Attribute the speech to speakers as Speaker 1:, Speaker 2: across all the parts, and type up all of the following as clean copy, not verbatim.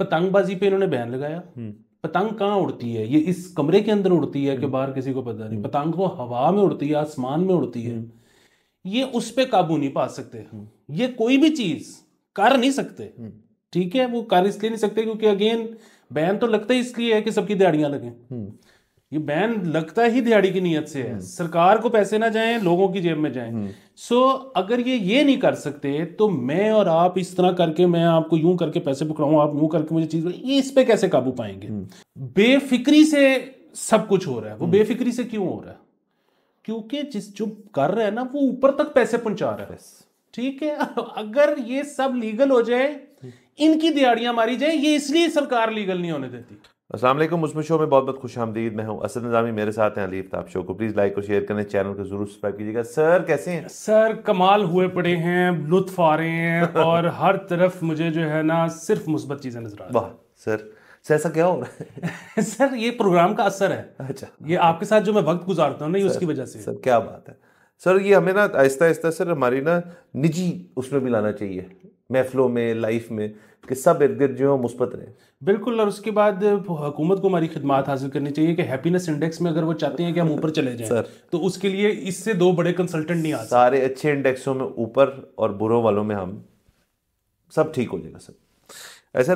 Speaker 1: पतंगबाजी पे इन्होंने बैन लगाया। पतंग कहाँ उड़ती है? ये इस कमरे के अंदर उड़ती है कि बाहर किसी को पता नहीं। पतंग वो हवा में उड़ती है, आसमान में उड़ती है। ये उस पे काबू नहीं पा सकते। ये कोई भी चीज कर नहीं सकते। ठीक है, वो कर इसलिए नहीं सकते क्योंकि अगेन बैन तो लगता ही इसलिए है कि सबकी दिहाड़ियां लगें। ये बैन लगता ही दिहाड़ी की नीयत से है, सरकार को पैसे ना जाएं, लोगों की जेब में जाएं। सो अगर ये नहीं कर सकते तो मैं और आप इस तरह करके, मैं आपको यूं करके पैसे पकड़ाऊं, आप यूं करके मुझे चीज, ये इस पे कैसे काबू पाएंगे? बेफिक्री से सब कुछ हो रहा है। वो बेफिक्री से क्यों हो रहा है? क्योंकि जिस जो कर रहा है ना, वो ऊपर तक पैसे पहुंचा रहा है। ठीक है, अगर ये सब लीगल हो जाए, इनकी दिहाड़ियां मारी जाए, ये इसलिए सरकार लीगल नहीं होने देती।
Speaker 2: अस्सलाम वालेकुम, मुस्लिम शो में बहुत बहुत खुश आमदीद। मैं हूं असद निज़ामी, मेरे साथ हैं अली आफ्ताब। शो को प्लीज़ लाइक और शेयर करें, चैनल को जरूर सब्सक्राइब कीजिएगा। सर कैसे हैं?
Speaker 1: सर कमाल हुए पड़े हैं, लुत्फ आ रहे हैं और हर तरफ मुझे जो है ना सिर्फ मुस्बत चीजें नजर आ रही हैं।
Speaker 2: वाह सर ऐसा क्या हो रहा है?
Speaker 1: सर ये प्रोग्राम का असर है।
Speaker 2: अच्छा,
Speaker 1: ये आपके साथ जो मैं वक्त गुजारता हूँ ना, ये उसकी वजह से।
Speaker 2: सर क्या बात है सर। ये हमें ना आहिस्ता आहिस्ता सर हमारी ना निजी उसमें भी लाना चाहिए, महफिलों में, लाइफ में, कि सब इर्द गिर्द जो मुस्बत रहे।
Speaker 1: बिल्कुल। और उसके बाद हुकूमत को हमारी खिदमात हासिल करनी चाहिए कि हैप्पीनेस इंडेक्स में अगर वो चाहते हैं कि हम ऊपर चले जाएं,
Speaker 2: सर
Speaker 1: तो उसके लिए इससे दो बड़े कंसल्टेंट नहीं आ सकते।
Speaker 2: सारे अच्छे इंडेक्सों में ऊपर और बुरों वालों में हम सब ठीक हो जाएगा सर। ऐसा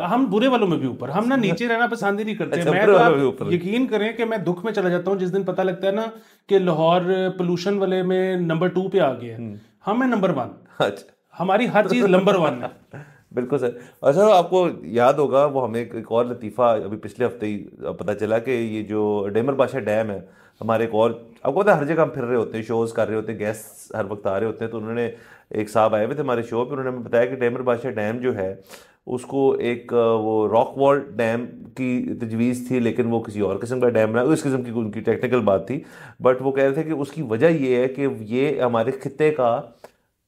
Speaker 1: हम बुरे वालों में भी ऊपर, हम ना नीचे रहना पसंद ही नहीं करते।
Speaker 2: अच्छा,
Speaker 1: मैं
Speaker 2: बुरे
Speaker 1: तो
Speaker 2: वालों में
Speaker 1: आप
Speaker 2: ऊपर।
Speaker 1: यकीन करें कि मैं दुख में चला जाता हूँ जिस दिन पता लगता है ना कि लाहौर पोल्यूशन वाले में नंबर 2 पे आ गया है, हम है नंबर 1।
Speaker 2: अच्छा,
Speaker 1: हमारी हर चीज नंबर 1 है।
Speaker 2: बिल्कुल सर। और सर आपको याद होगा वो हमें एक और लतीफ़ा अभी पिछले हफ्ते ही पता चला कि ये जो डेमर बादशाह डैम है, हमारे एक और, आपको पता है हर जगह हम फिर रहे होते हैं, शोज़ कर रहे होते हैं, गेस्ट हर वक्त आ रहे होते हैं, तो उन्होंने, एक साहब आए हुए थे हमारे शो पे, उन्होंने हमें बताया कि डेमर बादशाह डैम जो है उसको एक वो रॉक वॉल डैम की तजवीज़ थी, लेकिन वो किसी और किस्म का डैम रहा, इस किस्म की उनकी टेक्निकल बात थी। बट वो कह रहे थे कि उसकी वजह ये है कि ये हमारे खित्ते का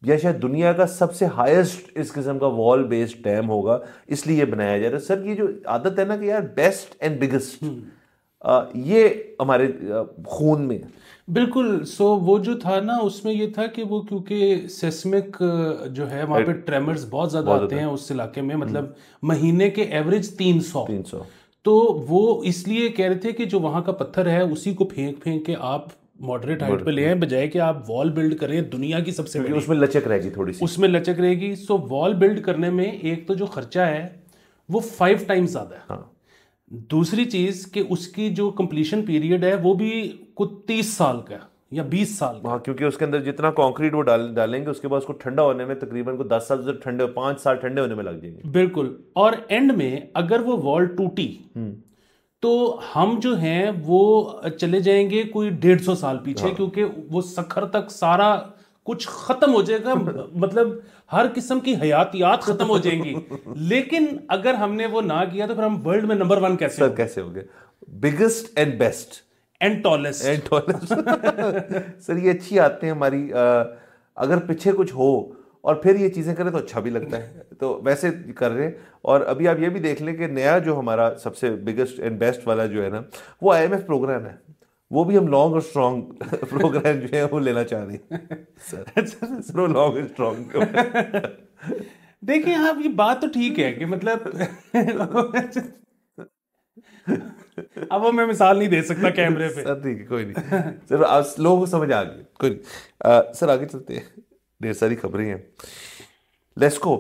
Speaker 2: या शायद दुनिया का सबसे हाईएस्ट इस किस्म का वॉल बेस्ड डैम होगा, इसलिए ये बनाया जा रहा है। सर ये जो आदत है ना कि यार बेस्ट एंड बिगेस्ट, ये हमारे खून में है।
Speaker 1: बिल्कुल। सो वो जो था ना उसमें ये था कि वो क्योंकि सेस्मिक जो है वहाँ पे ट्रेमर्स बहुत ज़्यादा आते हैं उस इलाके में, मतलब महीने के एवरेज 300। तो वो इसलिए कह रहे थे कि जो वहाँ का पत्थर है उसी को फेंक फेंक के आप मॉडरेट हाइट पे ले आए, बजाय कि आप वॉल बिल्ड करें दुनिया की सबसे बड़ी।
Speaker 2: उसमें लचक रहेगी थोड़ी सी,
Speaker 1: उसमें लचक रहेगी। सो वॉल बिल्ड करने में एक तो जो खर्चा है वो 5 टाइम्स ज़्यादा है।
Speaker 2: हाँ।
Speaker 1: दूसरी चीज कि उसकी जो कंप्लीशन पीरियड है वो भी कुछ 30 साल का या 20 साल का।
Speaker 2: हाँ, क्योंकि उसके अंदर जितना कंक्रीट वो डालेंगे उसके बाद उसको ठंडा होने में तकरीबन को 10 साल से ठंडे, 5 साल ठंडे होने में लग जाएंगे।
Speaker 1: बिल्कुल। और एंड में अगर वो वॉल टूटी तो हम जो हैं वो चले जाएंगे कोई 150 साल पीछे। हाँ। क्योंकि वो सखर तक सारा कुछ खत्म हो जाएगा, मतलब हर किस्म की हयातियात खत्म हो जाएंगी। लेकिन अगर हमने वो ना किया तो फिर हम वर्ल्ड में नंबर 1 कैसे
Speaker 2: सर कैसे हो गए? Biggest and best
Speaker 1: and tallest
Speaker 2: sir ये अच्छी आते हैं हमारी, अगर पीछे कुछ हो और फिर ये चीज़ें करें तो अच्छा भी लगता है, तो वैसे कर रहे हैं। और अभी आप ये भी देख लें कि नया जो हमारा सबसे बिगेस्ट एंड बेस्ट वाला जो है ना, वो IMF प्रोग्राम है, वो भी हम लॉन्ग और स्ट्रॉन्ग प्रोग्राम जो है वो लेना चाह रहे हैं सर वो लॉन्ग और स्ट्रॉन्ग।
Speaker 1: देखिए आप, ये बात तो ठीक है कि मतलब अब वो मैं मिसाल नहीं दे सकता कैमरे पे।
Speaker 2: सर ठीक है, कोई नहीं सर, आप लोगों को समझ आ गई, कोई नहीं। सर आगे चलते हैं, ढेर सारी खबरें हैं। लेस्को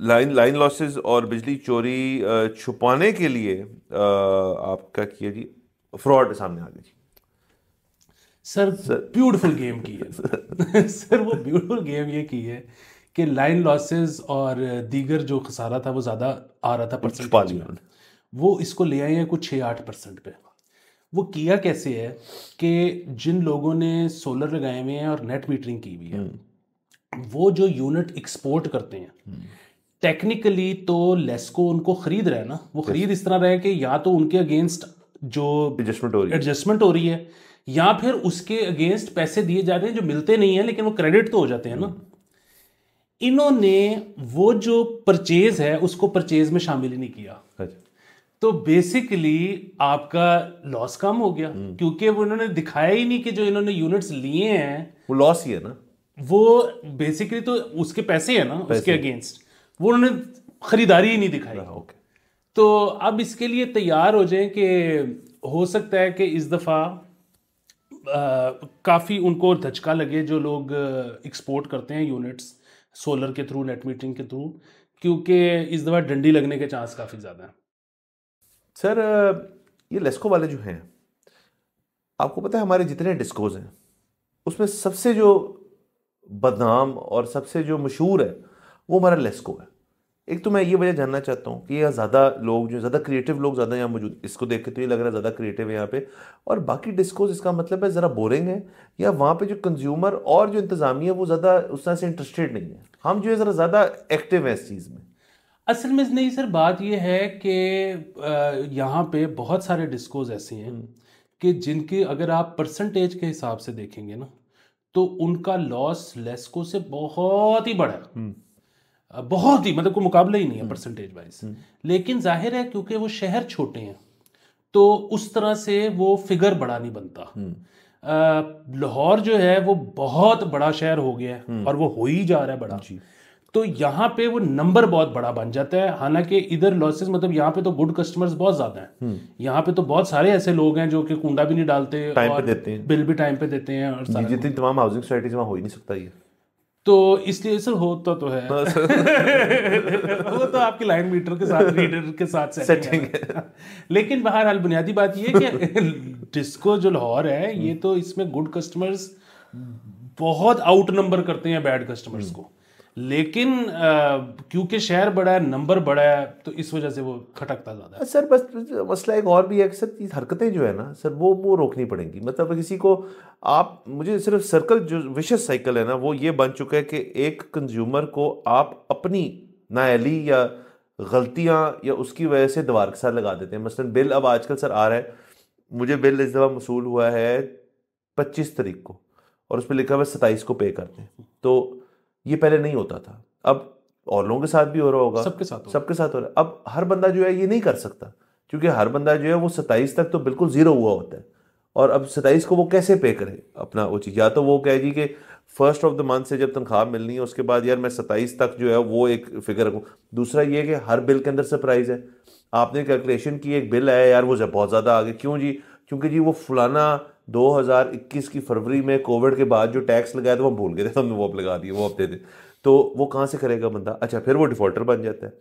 Speaker 2: लाइन लॉसेस और बिजली चोरी छुपाने के लिए आप क्या किया जी, फ्रॉड सामने आ गई जी।
Speaker 1: सर ब्यूटीफुल गेम की है सर वो ब्यूटीफुल गेम ये की है कि लाइन लॉसेस और दीगर जो खसारा था वो ज़्यादा आ रहा था परसेंटेज में, वो इसको ले आए हैं कुछ 6-8% पे। वो किया कैसे है कि जिन लोगों ने सोलर लगाए हुए हैं और नेट मीटरिंग की हुई है, वो जो यूनिट एक्सपोर्ट करते हैं, टेक्निकली तो लेस्को उनको खरीद रहा है ना, वो खरीद इस तरह रहा है कि या तो उनके अगेंस्ट जो एडजस्टमेंट हो रही है या फिर उसके अगेंस्ट पैसे दिए जा रहे हैं जो मिलते नहीं है, लेकिन वो क्रेडिट तो हो जाते हैं ना। इन्होंने वो जो परचेज है उसको परचेज में शामिल ही नहीं किया। तो बेसिकली आपका लॉस कम हो गया, क्योंकि वो इन्होंने दिखाया ही नहीं कि जो इन्होंने यूनिट्स लिए हैं
Speaker 2: वो लॉस ही है ना,
Speaker 1: वो बेसिकली तो उसके पैसे है ना उसके अगेंस्ट। वो उन्होंने खरीदारी ही नहीं दिखाई।
Speaker 2: ओके,
Speaker 1: तो अब इसके लिए तैयार हो जाएं कि हो सकता है कि इस दफ़ा काफ़ी उनको धचका लगे जो लोग एक्सपोर्ट करते हैं यूनिट्स सोलर के थ्रू, नेट मीटरिंग के थ्रू, क्योंकि इस दफ़ा डंडी लगने के चांस काफ़ी ज़्यादा हैं।
Speaker 2: सर ये लेस्को वाले जो हैं, आपको पता है हमारे जितने डिस्कोज हैं उसमें सबसे जो बदनाम और सबसे जो मशहूर है वो हमारा लेस्को है। एक तो मैं ये वजह जानना चाहता हूँ कि यहाँ ज़्यादा लोग जो ज़्यादा क्रिएटिव लोग ज़्यादा यहाँ मौजूद, इसको देख के तो ये लग रहा है ज़्यादा क्रिएटिव है यहाँ पे, और बाकी डिस्कोज इसका मतलब है ज़रा बोरिंग है, या वहाँ पे जो कंज्यूमर और जो इंतज़ामिया वो ज़्यादा उस तरह से इंटरेस्टेड नहीं है, हम जो है ज़रा ज़्यादा एक्टिव है इस चीज़ में।
Speaker 1: असल में नहीं सर, बात ये है कि यहाँ पे बहुत सारे डिस्कोज ऐसे हैं कि जिनकी अगर आप परसेंटेज के हिसाब से देखेंगे ना, तो उनका लॉस लेस्को से बहुत ही बड़ा है, बहुत ही, मतलब कोई मुकाबला ही नहीं है परसेंटेज वाइज। लेकिन जाहिर है क्योंकि वो शहर छोटे हैं तो उस तरह से वो फिगर बड़ा नहीं बनता। लाहौर जो है वो बहुत बड़ा शहर हो गया है और वो हो ही जा रहा है बड़ा, तो यहाँ पे वो नंबर बहुत बड़ा बन जाता है। हालांकि इधर लॉसेस, मतलब यहाँ पे तो गुड कस्टमर्स बहुत ज्यादा हैं, यहाँ पे तो बहुत सारे ऐसे लोग हैं जो कि कुंडा भी नहीं डालते और बिल भी टाइम पे देते हैं, और
Speaker 2: जितनी तमाम हाउसिंग सोसाइटीज में हो ही नहीं सकता ये,
Speaker 1: तो इसलिए सर होता तो है वो तो आपकी लाइन मीटर के साथ, रीडर के साथ सेटिंग है। लेकिन बहरहाल बुनियादी बात ये है कि डिस्को जो लाहौर है ये तो इसमें गुड कस्टमर्स बहुत आउट नंबर करते हैं बैड कस्टमर्स को, लेकिन क्योंकि शहर बड़ा है, नंबर बड़ा है, तो इस वजह से वो खटकता ज़्यादा है।
Speaker 2: सर बस मसला एक और भी है कि सर ये हरकतें जो है ना सर वो रोकनी पड़ेंगी। मतलब किसी को आप, मुझे सिर्फ सर्कल जो विशेष साइकिल है ना वो ये बन चुका है कि एक कंज्यूमर को आप अपनी नाअहली या गलतियां या उसकी वजह से दीवार के साथ लगा देते हैं। मसलन बिल अब आजकल सर आ रहा है, मुझे बिल इस दफ़ा मसूल हुआ है 25 तारीख को और उस पर लिखा हुआ 27 को पे करते हैं, तो ये पहले नहीं होता था, अब और लोगों के साथ भी हो रहा होगा, सबके साथ हो रहा है। अब हर बंदा जो है ये नहीं कर सकता, क्योंकि हर बंदा जो है वो 27 तक तो बिल्कुल जीरो हुआ होता है, और अब 27 को वो कैसे पे करे अपना वो चीज़, या तो वो कहे जी कि फर्स्ट ऑफ द मंथ से जब तनख्वाह मिलनी है उसके बाद यार मैं 27 तक जो है वो एक फिगर रखूँ। दूसरा ये कि हर बिल के अंदर सरप्राइज है, आपने कैलकुलेशन की एक बिल आया यार वो बहुत ज़्यादा आ गया, क्यों जी, क्योंकि जी वो फलाना 2021 की फरवरी में कोविड के बाद जो टैक्स लगाया था वो भूल गए थे, हमने वो अब लगा दिए, वो हफ्ते थे, तो वो कहाँ से करेगा बंदा। अच्छा, फिर वो डिफ़ॉल्टर बन जाता है,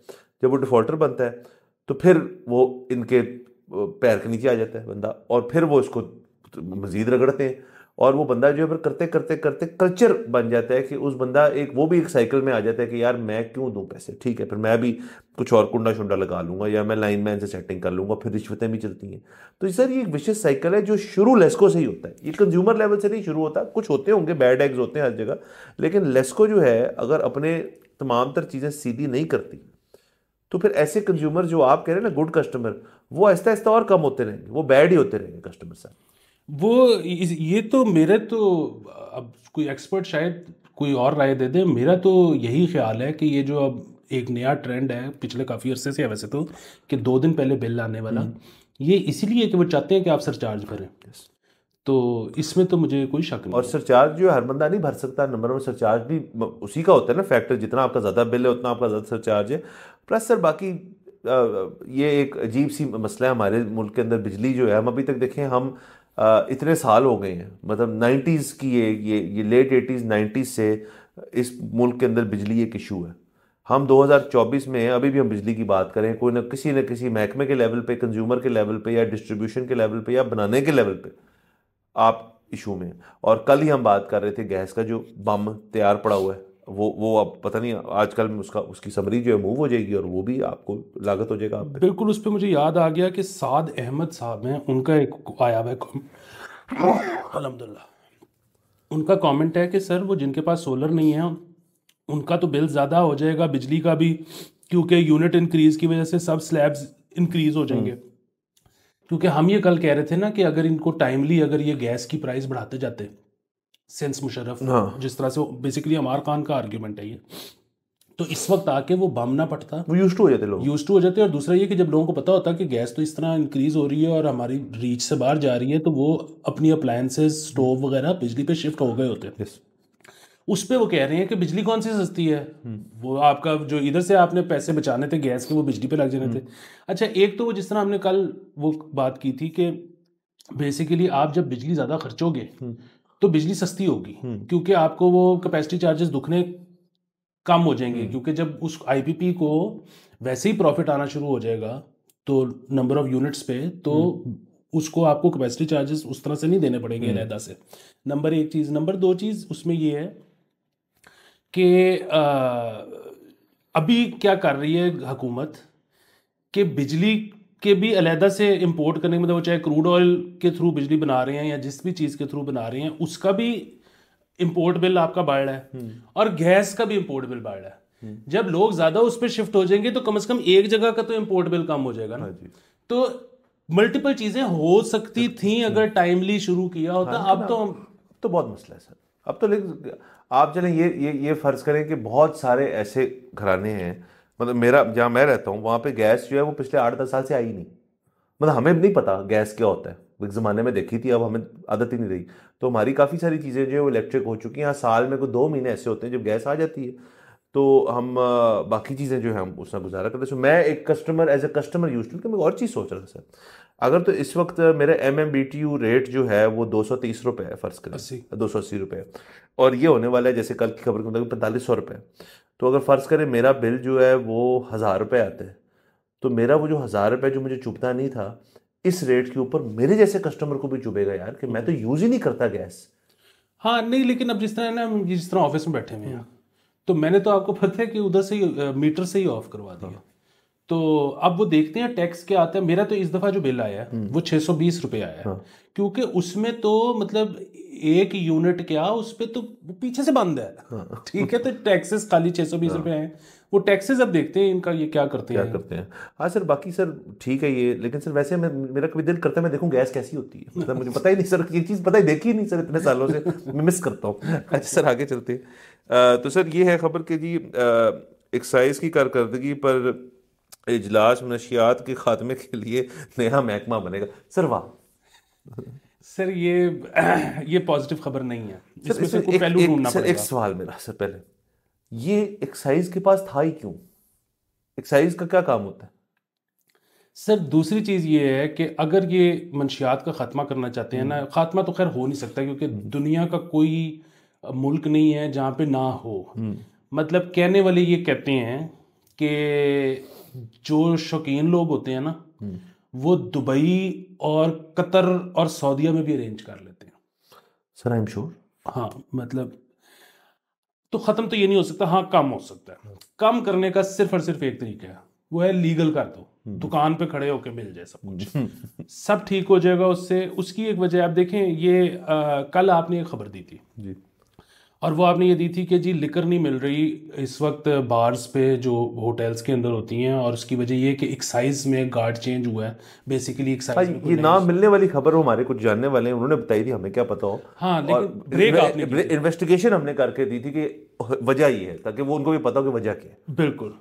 Speaker 2: जब वो डिफ़ॉल्टर बनता है तो फिर वो इनके पैर के नीचे आ जाता है बंदा, और फिर वो इसको मज़ीद रगड़ते हैं, और वो बंदा जो है फिर करते करते करते कल्चर बन जाता है कि उस बंदा एक वो भी एक साइकिल में आ जाता है कि यार मैं क्यों दूं पैसे, ठीक है फिर मैं भी कुछ और कुंडा शुंडा लगा लूंगा या मैं लाइन मैन से सेटिंग कर लूंगा, फिर रिश्वतें भी चलती हैं। तो सर ये एक विशेष साइकिल है जो शुरू लेस्को से ही होता है, ये कंज्यूमर लेवल से नहीं शुरू होता। कुछ होते होंगे बैड एग्स होते हैं हर जगह, लेकिन लेस्को जो है अगर अपने तमाम तर चीज़ें सीधी नहीं करती तो फिर ऐसे कंज्यूमर जो आप कह रहे हैं ना गुड कस्टमर, वो आहिस्ता आहिस्ता और कम होते रहेंगे, वो बैड ही होते रहेंगे कस्टमर साथ।
Speaker 1: वो ये तो मेरे तो, अब कोई एक्सपर्ट शायद कोई और राय दे दे, मेरा तो यही ख्याल है कि ये जो अब एक नया ट्रेंड है पिछले काफ़ी अरसे से है वैसे तो, कि 2 दिन पहले बिल आने वाला, ये इसीलिए कि वो चाहते हैं कि आप सरचार्ज भरें, तो इसमें तो मुझे कोई शक नहीं।
Speaker 2: और सरचार्ज जो हर बंदा नहीं भर सकता, नंबर में सरचार्ज भी उसी का होता है ना फैक्टर, जितना आपका ज़्यादा बिल है उतना आपका ज़्यादा सरचार्ज है। प्लस सर बाकी ये एक अजीब सी मसला है हमारे मुल्क के अंदर, बिजली जो है हम अभी तक देखें, हम इतने साल हो गए हैं, मतलब 90s की ये लेट 80s 90s से इस मुल्क के अंदर बिजली एक इशू है। हम 2024 में अभी भी हम बिजली की बात करें, कोई न किसी महकमे के लेवल पे, कंज्यूमर के लेवल पे या डिस्ट्रीब्यूशन के लेवल पे या बनाने के लेवल पे आप इशू में। और कल ही हम बात कर रहे थे गैस का जो बम तैयार पड़ा हुआ है, वो अब पता नहीं आजकल में उसकी समरी जो है मूव हो जाएगी और वो भी आपको लागत हो जाएगा आप पे।
Speaker 1: बिल्कुल, उस पर मुझे याद आ गया कि साद अहमद साहब हैं, उनका एक आया हुआ अल्हम्दुलिल्लाह, उनका कमेंट है कि सर वो जिनके पास सोलर नहीं है उनका तो बिल ज़्यादा हो जाएगा बिजली का भी, क्योंकि यूनिट इंक्रीज़ की वजह से सब स्लैब्स इंक्रीज़ हो जाएंगे। क्योंकि हम ये कल कह रहे थे ना कि अगर इनको टाइमली अगर ये गैस की प्राइस बढ़ाते जाते, सेंस मुशर्रफ जिस तरह से, बेसिकली अमार खान का आर्ग्यूमेंट है ये, तो इस वक्त आके वो बम ना पड़ता,
Speaker 2: वो यूज्ड टू हो जाते लोग,
Speaker 1: यूज्ड टू हो जाते। और दूसरा ये कि जब लोगों को पता होता कि गैस तो इस तरह इंक्रीज हो रही है और हमारी रीच से बाहर जा रही है, तो वो अपनी अप्लायंसेस, स्टोव वगैरह बिजली पे शिफ्ट हो गए होते। उस पे वो कह रहे हैं कि बिजली कौन सी सस्ती है, वो आपका जो इधर से आपने पैसे बचाने थे गैस के, वो बिजली पे लग जाने थे। अच्छा, एक तो वो जिस तरह हमने कल वो बात की थी कि बेसिकली आप जब बिजली ज़्यादा खर्चोगे तो बिजली सस्ती होगी, क्योंकि आपको वो कैपेसिटी चार्जेस दुखने कम हो जाएंगे, क्योंकि जब उस आईपीपी को वैसे ही प्रॉफिट आना शुरू हो जाएगा तो नंबर ऑफ यूनिट्स पे, तो उसको आपको कैपेसिटी चार्जेस उस तरह से नहीं देने पड़ेंगे अलहदा से। नंबर एक चीज़। नंबर दो चीज़ उसमें ये है कि अभी क्या कर रही है हुकूमत कि बिजली के भी अलहदा से इंपोर्ट करने, मतलब वो चाहे क्रूड ऑयल के थ्रू बिजली बना रहे हैं या जिस भी चीज़ के थ्रू बना रहे हैं, उसका भी इंपोर्ट बिल आपका बढ़ रहा है और गैस का भी इंपोर्ट बिल बढ़ रहा है। जब लोग ज़्यादा उस पर शिफ्ट हो जाएंगे तो कम से कम एक जगह का तो इंपोर्ट बिल कम हो जाएगा ना। तो मल्टीपल चीज़ें हो सकती थी अगर टाइमली शुरू किया होता। अब
Speaker 2: तो बहुत मसला है सर। अब तो लेकिन आप चलें ये फर्ज करें कि बहुत सारे ऐसे घराने हैं, मतलब मेरा जहाँ मैं रहता हूँ वहाँ पे गैस जो है वो पिछले 8-10 साल से आई नहीं। मतलब हमें नहीं पता गैस क्या होता है, एक ज़माने में देखी थी, अब हमें आदत ही नहीं रही। तो हमारी काफ़ी सारी चीज़ें जो है वो इलेक्ट्रिक हो चुकी हैं। हाँ, साल में कोई 2 महीने ऐसे होते हैं जब गैस आ जाती है, तो हम बाकी चीज़ें जो है हम उसका गुजारा करते हैं। सो मैं एक customer, as a customer use to, कि मैं और चीज़ सोच रहा था सर, अगर तो इस वक्त मेरा MMBTU रेट जो है वो 230 रुपये है, फ़र्ज़ करें 280 रुपये, और ये होने वाला है जैसे कल की खबर के मुताबिक 4500 रुपये। तो अगर फ़र्ज़ करें मेरा बिल जो है वो 1000 रुपये आता है, तो मेरा वो जो 1000 रुपये जो मुझे चुभता नहीं था, इस रेट के ऊपर मेरे जैसे कस्टमर को भी चुभेगा यार, कि मैं तो यूज़ ही नहीं करता गैस।
Speaker 1: हाँ नहीं, लेकिन अब जिस तरह ना, जिस तरह ऑफिस में बैठे हुए हैं, तो मैंने तो आपको पता है कि उधर से ही मीटर से ही ऑफ करवा दिया। तो अब वो देखते हैं टैक्स क्या आता है। मेरा तो इस दफ़ा जो बिल आया है वो 620 रुपये आया है, क्योंकि उसमें तो मतलब 1 यूनिट क्या, उस पर तो वो पीछे से बंद है। ठीक है, तो टैक्सेस खाली 620 रुपये हैं। वो टैक्सेस अब देखते हैं इनका ये क्या करते हैं।
Speaker 2: हाँ सर, बाकी सर ठीक है ये, लेकिन सर वैसे मेरा कभी दिल करता है मैं देखूं गैस कैसी होती है, मतलब मुझे पता ही नहीं सर, ये चीज़ पता ही देखी ही नहीं सर इतने सालों से, मैं मिस करता हूँ। अच्छा सर, आगे चलते हैं। तो सर ये है खबर कि जी एक्साइज की कारकर्दगी पर इजलास मनशियात के खात्मे के लिए नया महकमा बनेगा। सर वाह
Speaker 1: सर, ये पॉजिटिव खबर नहीं है, इसमें से कोई पहलू ढूंढना पड़ेगा।
Speaker 2: एक सवाल मेरा सर, पहले ये एक्साइज के पास था ही क्यों? एक्साइज का क्या काम होता है?
Speaker 1: सर दूसरी चीज़ ये है कि अगर ये मंशियात का ख़ात्मा करना चाहते हैं ना, ख़ात्मा तो खैर हो नहीं सकता क्योंकि दुनिया का कोई मुल्क नहीं है जहाँ पे ना हो। मतलब कहने वाले ये कहते हैं कि जो शौकीन लोग होते हैं ना, वो दुबई और कतर और सऊदीया में भी अरेंज कर लेते हैं।
Speaker 2: Sir I am sure.
Speaker 1: हाँ, मतलब तो ख़त्म तो ये नहीं हो सकता, हाँ कम हो सकता है। कम करने का सिर्फ और सिर्फ एक तरीका है, वो है लीगल कर दो, दुकान पे खड़े होके मिल जाए सब कुछ, सब ठीक हो जाएगा उससे। उसकी एक वजह आप देखें, ये कल आपने एक खबर दी थी
Speaker 2: जी,
Speaker 1: और वो आपने ये दी थी कि जी लिकर नहीं मिल रही इस वक्त बार्स पे जो होटल्स के अंदर होती हैं, और उसकी वजह ये कि एक्साइज में गार्ड चेंज हुआ है। बेसिकली एक्साइज में
Speaker 2: ये ना मिलने वाली खबर हमारे कुछ जानने वाले हैं, उन्होंने बताई थी, हमें क्या पता हो।
Speaker 1: हाँ, लेकिन ब्रेक आपने
Speaker 2: इन्वेस्टिगेशन हमने करके दी थी कि वजह ये है, ताकि वो उनको भी पता हो कि वजह क्या है।
Speaker 1: बिल्कुल।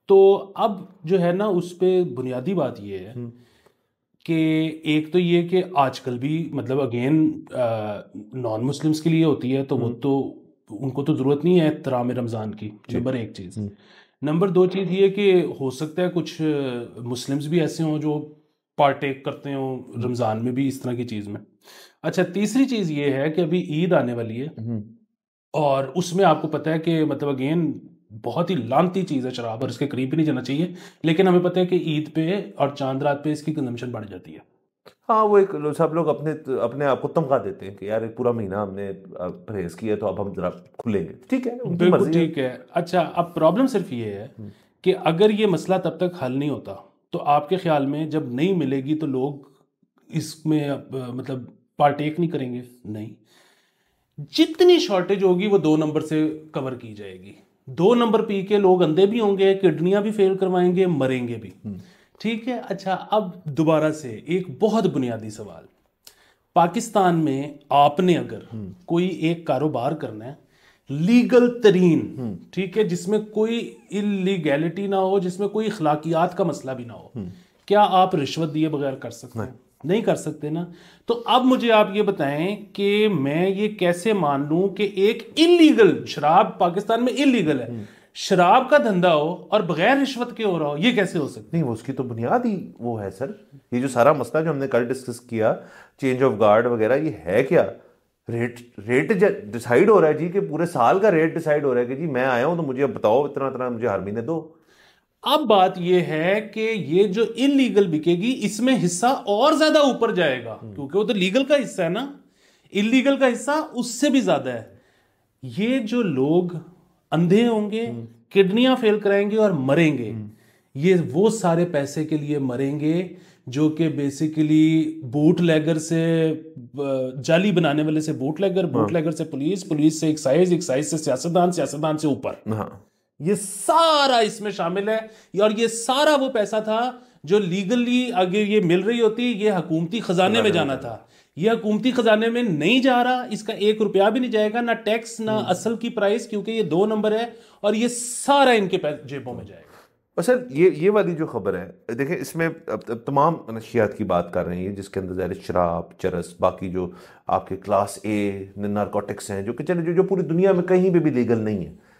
Speaker 1: तो अब जो है ना, उस पर बुनियादी बात ये है कि एक तो ये कि आजकल भी मतलब अगेन नॉन मुस्लिम्स के लिए होती है, तो वो तो उनको तो ज़रूरत नहीं है एहतराम रमज़ान की, नंबर एक चीज़। नंबर दो चीज़ ये कि हो सकता है कुछ मुस्लिम्स भी ऐसे हों जो पार्टेक करते हों रमज़ान में भी इस तरह की चीज़ में। अच्छा, तीसरी चीज़ ये है कि अभी ईद आने वाली है और उसमें आपको पता है कि मतलब अगेन बहुत ही लानती चीज़ है शराब, और इसके करीब भी नहीं जाना चाहिए, लेकिन हमें पता है कि ईद पे और चांद रात पे इसकी कंजम्पशन बढ़ जाती है।
Speaker 2: हाँ, वो एक सब लोग अपने आप को तमगा देते हैं कि यार एक पूरा महीना हमने परहेज किया तो अब हम जरा खुलेंगे। ठीक है, उनकी
Speaker 1: बिल्कुल
Speaker 2: मर्जी है।
Speaker 1: ठीक है। अच्छा, अब प्रॉब्लम सिर्फ ये है कि अगर ये मसला तब तक हल नहीं होता तो आपके ख्याल में जब नहीं मिलेगी तो लोग इसमें मतलब पार्टेक नहीं करेंगे? नहीं, जितनी शॉर्टेज होगी वो 2 नंबर से कवर की जाएगी। 2 नंबर पी के लोग अंधे भी होंगे, किडनियां भी फेल करवाएंगे, मरेंगे भी। ठीक है। अच्छा, अब दोबारा से एक बहुत बुनियादी सवाल, पाकिस्तान में आपने अगर कोई एक कारोबार करना है लीगल तरीन, ठीक है, जिसमें कोई इलीगैलिटी ना हो, जिसमें कोई अखलाकियात का मसला भी ना हो, क्या आप रिश्वत दिए बगैर कर सकते हैं? नहीं कर सकते ना। तो अब मुझे आप ये बताएं कि मैं ये कैसे मान लूं कि एक इलीगल शराब पाकिस्तान में इलीगल है, शराब का धंधा हो और बगैर रिश्वत के हो रहा हो, ये कैसे हो सकता है?
Speaker 2: नहीं, वो उसकी तो बुनियाद ही वो है सर। ये जो सारा मसला जो हमने कल डिस्कस किया, चेंज ऑफ गार्ड वगैरह, ये है क्या? रेट रेट डिसाइड हो रहा है जी, कि पूरे साल का रेट डिसाइड हो रहा है कि जी मैं आया हूं तो मुझे अब बताओ इतना इतना मुझे हर महीने दो।
Speaker 1: अब बात यह है कि ये जो इलीगल बिकेगी इसमें हिस्सा और ज्यादा ऊपर जाएगा, क्योंकि वो तो लीगल का हिस्सा है ना, इलीगल का हिस्सा उससे भी ज्यादा है। ये जो लोग अंधे होंगे, किडनियां फेल कराएंगे और मरेंगे, ये वो सारे पैसे के लिए मरेंगे जो कि बेसिकली बूट लेगर से जाली बनाने वाले से बूट लेगर से पुलिस, पुलिस से एक्साइज, एक्साइज से सियासतदान, सियासतदान से ऊपर,
Speaker 2: हाँ,
Speaker 1: ये सारा इसमें शामिल है। और ये सारा वो पैसा था जो लीगली आगे ये मिल रही होती, ये हुकूमती खजाने में जाना था। ये हुकूमती खजाने में नहीं जा रहा, इसका 1 रुपया भी नहीं जाएगा, ना टैक्स ना असल की प्राइस, क्योंकि ये 2 नंबर है, और ये सारा इनके जेबों में जाएगा।
Speaker 2: और सर ये वाली जो खबर है, देखें इसमें अब तमाम नशियात की बात कर रहे हैं, जिसके अंदर ज़ाहिर शराब, चरस, बाकी जो आपके क्लास ए नारकोटिक्स हैं, जो कि चले जो पूरी दुनिया में कहीं पे भी लीगल नहीं है।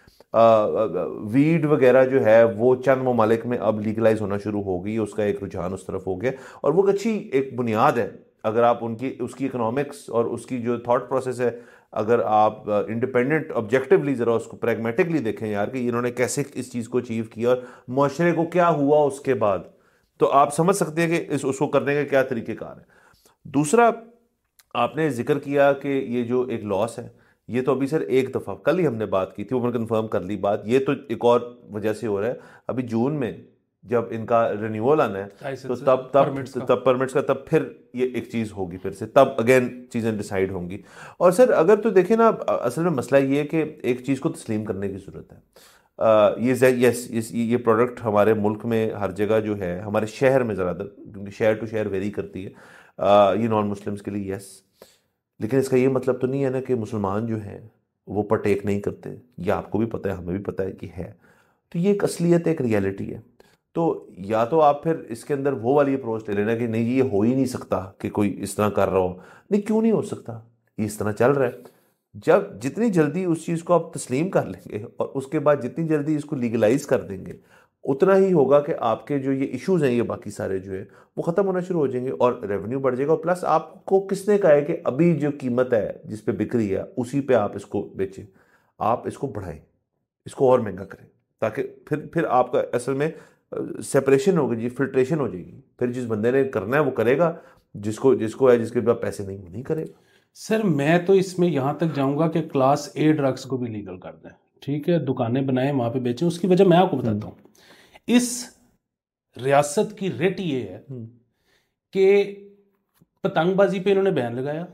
Speaker 2: वीड वगैरह जो है वो चंद ममालिक में अब लीगलाइज होना शुरू हो गई, उसका एक रुझान उस तरफ हो गया, और वो अच्छी एक बुनियाद है। अगर आप उसकी इकोनॉमिक्स और उसकी जो थॉट प्रोसेस है, अगर आप इंडिपेंडेंट ऑब्जेक्टिवली ज़रा उसको प्रैग्मेटिकली देखें यार कि इन्होंने कैसे इस चीज़ को अचीव किया और मुआशरे को क्या हुआ उसके बाद, तो आप समझ सकते हैं कि उसको करने के क्या तरीक़ेकार है। दूसरा, आपने जिक्र किया कि ये जो एक लॉस है, ये तो अभी सर एक दफ़ा कल ही हमने बात की थी, वो मैंने कंफर्म कर ली बात, ये तो एक और वजह से हो रहा है। अभी जून में जब इनका रिन्यूअल आना है तो तब परमिट्स का तब फिर ये एक चीज़ होगी, फिर से तब अगेन चीज़ें डिसाइड होंगी। और सर अगर तो देखें ना, असल में मसला ये है कि एक चीज़ को तस्लीम करने की ज़रूरत है। ये प्रोडक्ट हमारे मुल्क में हर जगह जो है, हमारे शहर में ज़्यादातर, क्योंकि शहर टू शहर वेरी करती है, ये नॉन मुस्लिम्स के लिए यस, लेकिन इसका ये मतलब तो नहीं है ना कि मुसलमान जो हैं वो पार्टेक नहीं करते। ये आपको भी पता है, हमें भी पता है कि है। तो ये एक असलियत है, एक रियलिटी है। तो या तो आप फिर इसके अंदर वो वाली अप्रोच ले लेना कि नहीं ये हो ही नहीं सकता कि कोई इस तरह कर रहा हो। नहीं, क्यों नहीं हो सकता, ये इस तरह चल रहा है। जब जितनी जल्दी उस चीज़ को आप तस्लीम कर लेंगे और उसके बाद जितनी जल्दी इसको लीगलाइज कर देंगे, उतना ही होगा कि आपके जो ये इश्यूज हैं, ये बाकी सारे जो है वो ख़त्म होना शुरू हो जाएंगे और रेवेन्यू बढ़ जाएगा। और प्लस आपको किसने कहा है कि अभी जो कीमत है जिस पे बिक रही है उसी पे आप इसको बेचें? आप इसको बढ़ाएं, इसको और महंगा करें, ताकि फिर आपका असल में सेपरेशन होगी जी, फिल्ट्रेशन हो जाएगी। फिर जिस बंदे ने करना है वो करेगा, जिसको है, जिसके पास पैसे नहीं वो नहीं करेगा।
Speaker 1: सर मैं तो इसमें यहाँ तक जाऊँगा कि क्लास ए ड्रग्स को भी लीगल कर दें, ठीक है, दुकानें बनाएं, वहाँ पे बेचें। उसकी वजह मैं आपको बताता हूँ। इस रियासत की रेट ये है कि पतंगबाजी पे इन्होंने बैन लगाया।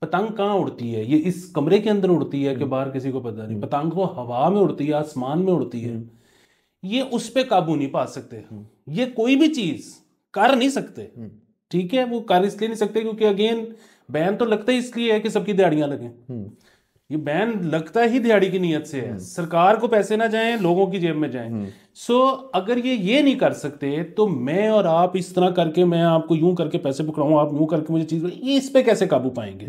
Speaker 1: पतंग कहाँ उड़ती है? ये इस कमरे के अंदर उड़ती है कि बाहर किसी को पता नहीं। पतंग वो हवा में उड़ती है, आसमान में उड़ती है। ये उस पे काबू नहीं पा सकते। ये कोई भी चीज कर नहीं सकते, ठीक है। वो कर इसलिए नहीं सकते क्योंकि अगेन बैन तो लगता ही इसलिए है कि सबकी दिहाड़ियां लगें। ये बैन लगता ही दिहाड़ी की नीयत से है, सरकार को पैसे ना जाएं, लोगों की जेब में जाएं। सो अगर ये नहीं कर सकते तो मैं और आप इस तरह करके, मैं आपको यूं करके पैसे पकड़ाऊं, आप यूं करके मुझे चीज, ये इस पे कैसे काबू पाएंगे?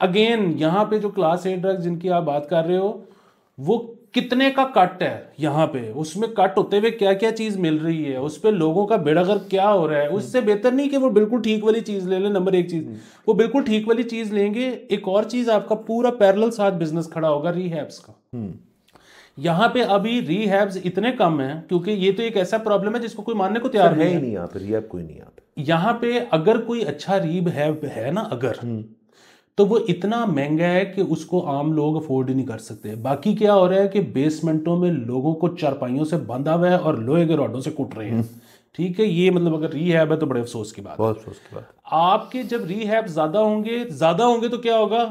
Speaker 1: अगेन यहाँ पे जो क्लास ए ड्रग्स जिनकी आप बात कर रहे हो, वो कितने का कट है यहाँ पे, उसमें कट होते हुए क्या क्या चीज मिल रही है, उस पे लोगों का बेड़ागर्क क्या हो रहा है। उससे बेहतर नहीं कि वो बिल्कुल ठीक वाली चीज ले लें। नंबर एक चीज, वो बिल्कुल ठीक वाली चीज लेंगे, एक और चीज आपका पूरा पैरेलल साथ बिजनेस खड़ा होगा रीहैब्स का। यहाँ पे अभी रीहैब्स इतने कम हैं क्योंकि ये तो एक ऐसा प्रॉब्लम है जिसको कोई मानने को तैयार नहीं है।
Speaker 2: यहाँ पे रीहैब कोई नहीं आता।
Speaker 1: यहाँ पे अगर कोई अच्छा रीहैब है ना, अगर तो वो इतना महंगा है कि उसको आम लोग अफोर्ड ही नहीं कर सकते। बाकी क्या हो रहा है कि बेसमेंटों में लोगों को चारपाइयों से बांधा हुआ है और लोहे के रॉडों से कुट रहे हैं, ठीक है। ये मतलब अगर रीहैब है तो बड़े अफसोस की बात है,
Speaker 2: बहुत अफसोस की बात।
Speaker 1: आपके जब रीहैब ज्यादा होंगे तो क्या होगा?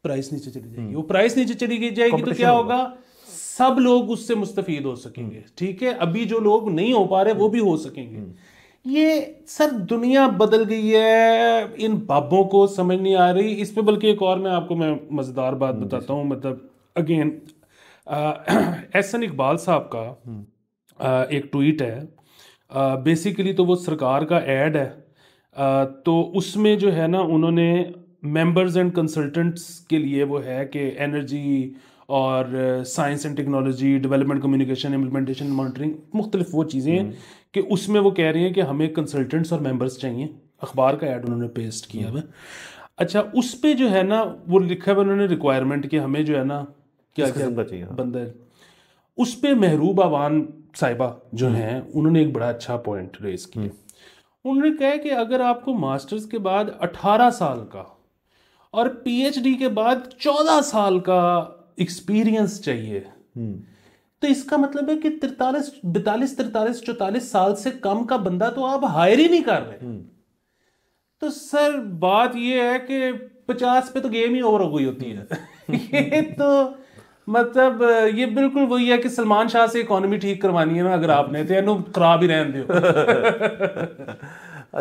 Speaker 1: प्राइस नीचे चली जाएगी। वो प्राइस नीचे चली जाएगी तो क्या होगा? सब लोग उससे मुस्तफीद हो सकेंगे, ठीक है। अभी जो लोग नहीं हो पा रहे वो भी हो सकेंगे। ये सर दुनिया बदल गई है, इन बाबों को समझ नहीं आ रही इस पे। बल्कि एक और मैं मजेदार बात बताता हूँ। मतलब अगेन एहसन इकबाल साहब का एक ट्वीट है। बेसिकली तो वो सरकार का एड है तो उसमें जो है ना उन्होंने मेंबर्स एंड कंसल्टेंट्स के लिए वो है कि एनर्जी और science and technology, development, communication, implementation, monitoring, मुख्तलिफ वो चीज़ें हैं कि उसमें वो कह रहे हैं कि हमें कंसल्टेंट्स और मेंबर्स चाहिए। अखबार का ऐड उन्होंने पेस्ट किया हुआ है। अच्छा, उस पे जो है ना वो लिखा हुआ उन्होंने रिक्वायरमेंट कि हमें जो है ना क्या
Speaker 2: किस
Speaker 1: क्या
Speaker 2: किस्म का चाहिए? हाँ।
Speaker 1: बंदा है। उस पे महरूब आवान साहिबा जो हैं उन्होंने एक बड़ा अच्छा पॉइंट रेज किया। उन्होंने कहा कि अगर आपको मास्टर्स के बाद 18 साल का और पीएचडी के बाद 14 साल का एक्सपीरियंस चाहिए, तो इसका मतलब है कि 43 साल से कम का बंदा तो आप हायर ही नहीं कर रहे। तो सर बात ये है कि 50 पे तो गेम ही ओवर हो गई होती है। ये तो मतलब ये बिल्कुल वही है कि सलमान शाह से इकोनॉमी ठीक करवानी है ना अगर आपने, तो इन्हों खराब ही रहने दो।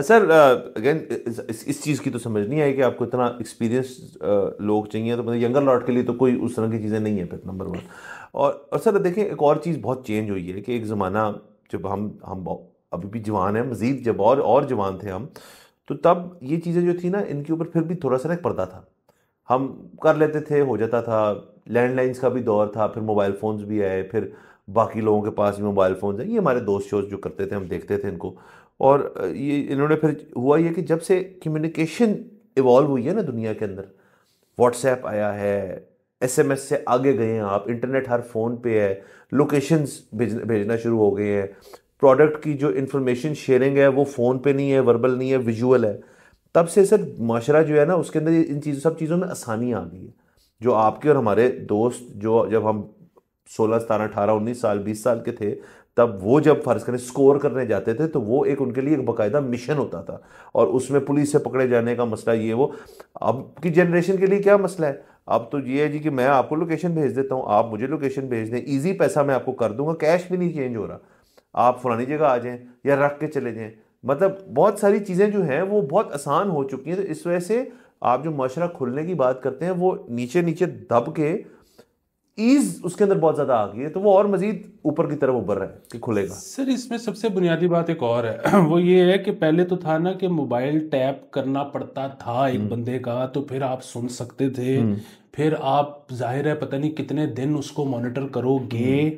Speaker 2: सर अगेन इस चीज़ की तो समझ नहीं आई कि आपको इतना एक्सपीरियंस लोग चाहिए, तो मतलब यंगर लॉट के लिए तो कोई उस तरह की चीज़ें नहीं है फिर, नंबर 1। और सर देखिए एक और चीज़ बहुत चेंज हुई है कि एक ज़माना जब हम अभी भी जवान हैं, मज़ीद जब और जवान थे हम, तो तब ये चीज़ें जो थी ना इनके ऊपर फिर भी थोड़ा सा ना एक पर्दा था, हम कर लेते थे, हो जाता था। लैंडलाइंस का भी दौर था, फिर मोबाइल फ़ोन्स भी आए, फिर बाकी लोगों के पास भी मोबाइल फ़ोन्स हैं। ये हमारे दोस्त शोज जो करते थे हम देखते थे इनको। और ये इन्होंने फिर हुआ ये कि जब से कम्युनिकेशन इवॉल्व हुई है ना दुनिया के अंदर, व्हाट्सएप आया है, एसएमएस से आगे गए हैं आप, इंटरनेट हर फ़ोन पे है, लोकेशंस भेजना शुरू हो गए हैं, प्रोडक्ट की जो इंफॉर्मेशन शेयरिंग है वो फ़ोन पे नहीं है, वर्बल नहीं है, विजुअल है। तब से सर माशरा जो है ना उसके अंदर इन सब चीज़ों में आसानी आ गई है। जो आपके और हमारे दोस्त जो जब हम 16, 17, 18, 19 साल, 20 साल के थे, तब वो जब फर्ज करें स्कोर करने जाते थे तो वो एक उनके लिए एक बाकायदा मिशन होता था, और उसमें पुलिस से पकड़े जाने का मसला ये वो। अब की जनरेशन के लिए क्या मसला है? अब तो ये है जी कि मैं आपको लोकेशन भेज देता हूँ, आप मुझे लोकेशन भेज दें, ईजी पैसा मैं आपको कर दूंगा, कैश भी नहीं चेंज हो रहा, आप फलानी जगह आ जाएं या रख के चले जाएं। मतलब बहुत सारी चीज़ें जो हैं वो बहुत आसान हो चुकी हैं। तो इस वजह से आप जो माशरा खुलने की बात करते हैं वो नीचे नीचे दब के ईज उसके अंदर बहुत ज़्यादा आ गई है, तो वो और मजीद ऊपर की तरफ उभर रहा है कि खुलेगा।
Speaker 1: सर इसमें सबसे बुनियादी बात एक और है। वो ये है कि पहले तो था ना कि मोबाइल टैप करना पड़ता था एक बंदे का, तो फिर आप सुन सकते थे, फिर आप जाहिर है पता नहीं कितने दिन उसको मॉनिटर करोगे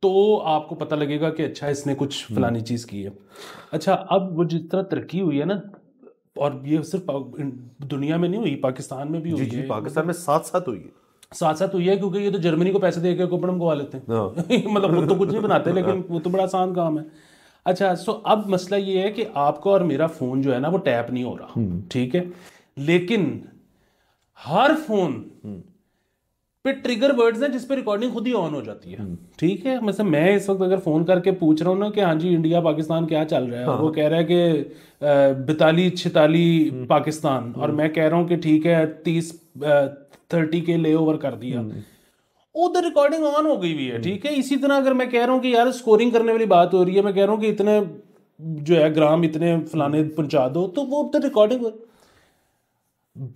Speaker 1: तो आपको पता लगेगा कि अच्छा इसने कुछ फलानी चीज़ की है। अच्छा, अब वो जिस तरह तरक्की हुई है ना, और ये सिर्फ दुनिया में नहीं हुई, पाकिस्तान में भी
Speaker 2: जी
Speaker 1: हुई
Speaker 2: जी,
Speaker 1: है,
Speaker 2: पाकिस्तान में साथ साथ हुई है।
Speaker 1: साथ साथ हुई है, क्योंकि ये तो जर्मनी को पैसे दे के कूपन मंगवा लेते हैं। मतलब वो तो कुछ नहीं बनाते, लेकिन वो तो बड़ा आसान काम है। अच्छा, सो अब मसला ये है कि आपका और मेरा फोन जो है ना वो टैप नहीं हो रहा, ठीक है, लेकिन हर फोन पे ट्रिगर वर्ड्स हैं जिस पे रिकॉर्डिंग खुद ही ऑन हो जाती है, ठीक है। मतलब मैं इस वक्त अगर फोन करके पूछ रहा हूँ ना कि हाँ जी इंडिया पाकिस्तान क्या चल रहा है, और वो कह रहा है कि 42-46 पाकिस्तान, और मैं कह रहा हूँ कि ठीक है 30 के ले ओवर कर दिया, उधर रिकॉर्डिंग ऑन हो गई हुई है, ठीक है। इसी तरह अगर मैं कह रहा हूँ कि यार स्कोरिंग करने वाली बात हो रही है, मैं कह रहा हूँ कि इतने जो है ग्राम इतने फलाने पहुंचा दो, तो वो उधर रिकॉर्डिंग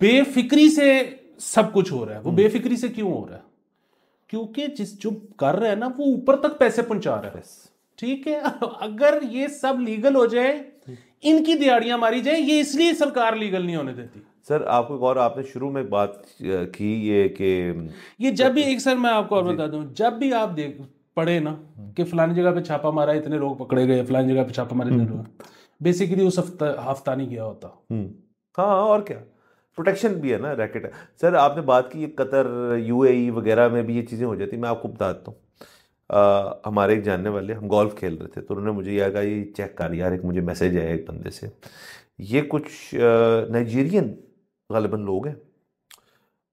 Speaker 1: बेफिक्री से सब कुछ हो रहा है। वो बेफिक्री से क्यों हो रहा है? क्योंकि जिस जो कर रहा है ना वो ऊपर तक पैसे पहुंचा रहा है, ठीक है। अगर ये सब लीगल हो जाए, इनकी दिहाड़ियां मारी जाए, ये इसलिए सरकार लीगल नहीं होने देती।
Speaker 2: सर आपको और आपने शुरू में बात की ये कि
Speaker 1: ये जब भी एक, सर मैं आपको और बता दूं, जब भी आप देख पढ़े ना कि फलानी जगह पे छापा मारा, इतने लोग पकड़े गए, फलानी जगह पे छापा मारा, इतने लोग, बेसिकली उस हफ्ता नहीं गया होता।
Speaker 2: हाँ, और क्या, प्रोटेक्शन भी है ना, रैकेट है। सर आपने बात की कतर, यूएई वगैरह में भी ये चीज़ें हो जाती, मैं आपको बताता हूँ। हमारे एक जानने वाले, हम गोल्फ खेल रहे थे, तो उन्होंने मुझे यह कहा ये चेक कर यार, एक मुझे मैसेज आया एक बंदे से, ये कुछ नाइजीरियन गालिबन लोग हैं,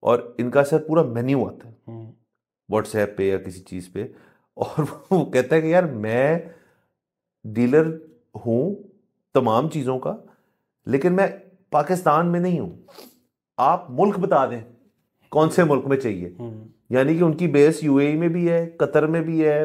Speaker 2: और इनका सर पूरा मेन्यू आता है व्हाट्सएप पे या किसी चीज़ पे, और वो कहता है कि यार मैं डीलर हूँ तमाम चीज़ों का, लेकिन मैं पाकिस्तान में नहीं हूँ, आप मुल्क बता दें कौन से मुल्क में चाहिए। यानी कि उनकी बेस यूएई में भी है, कतर में भी है,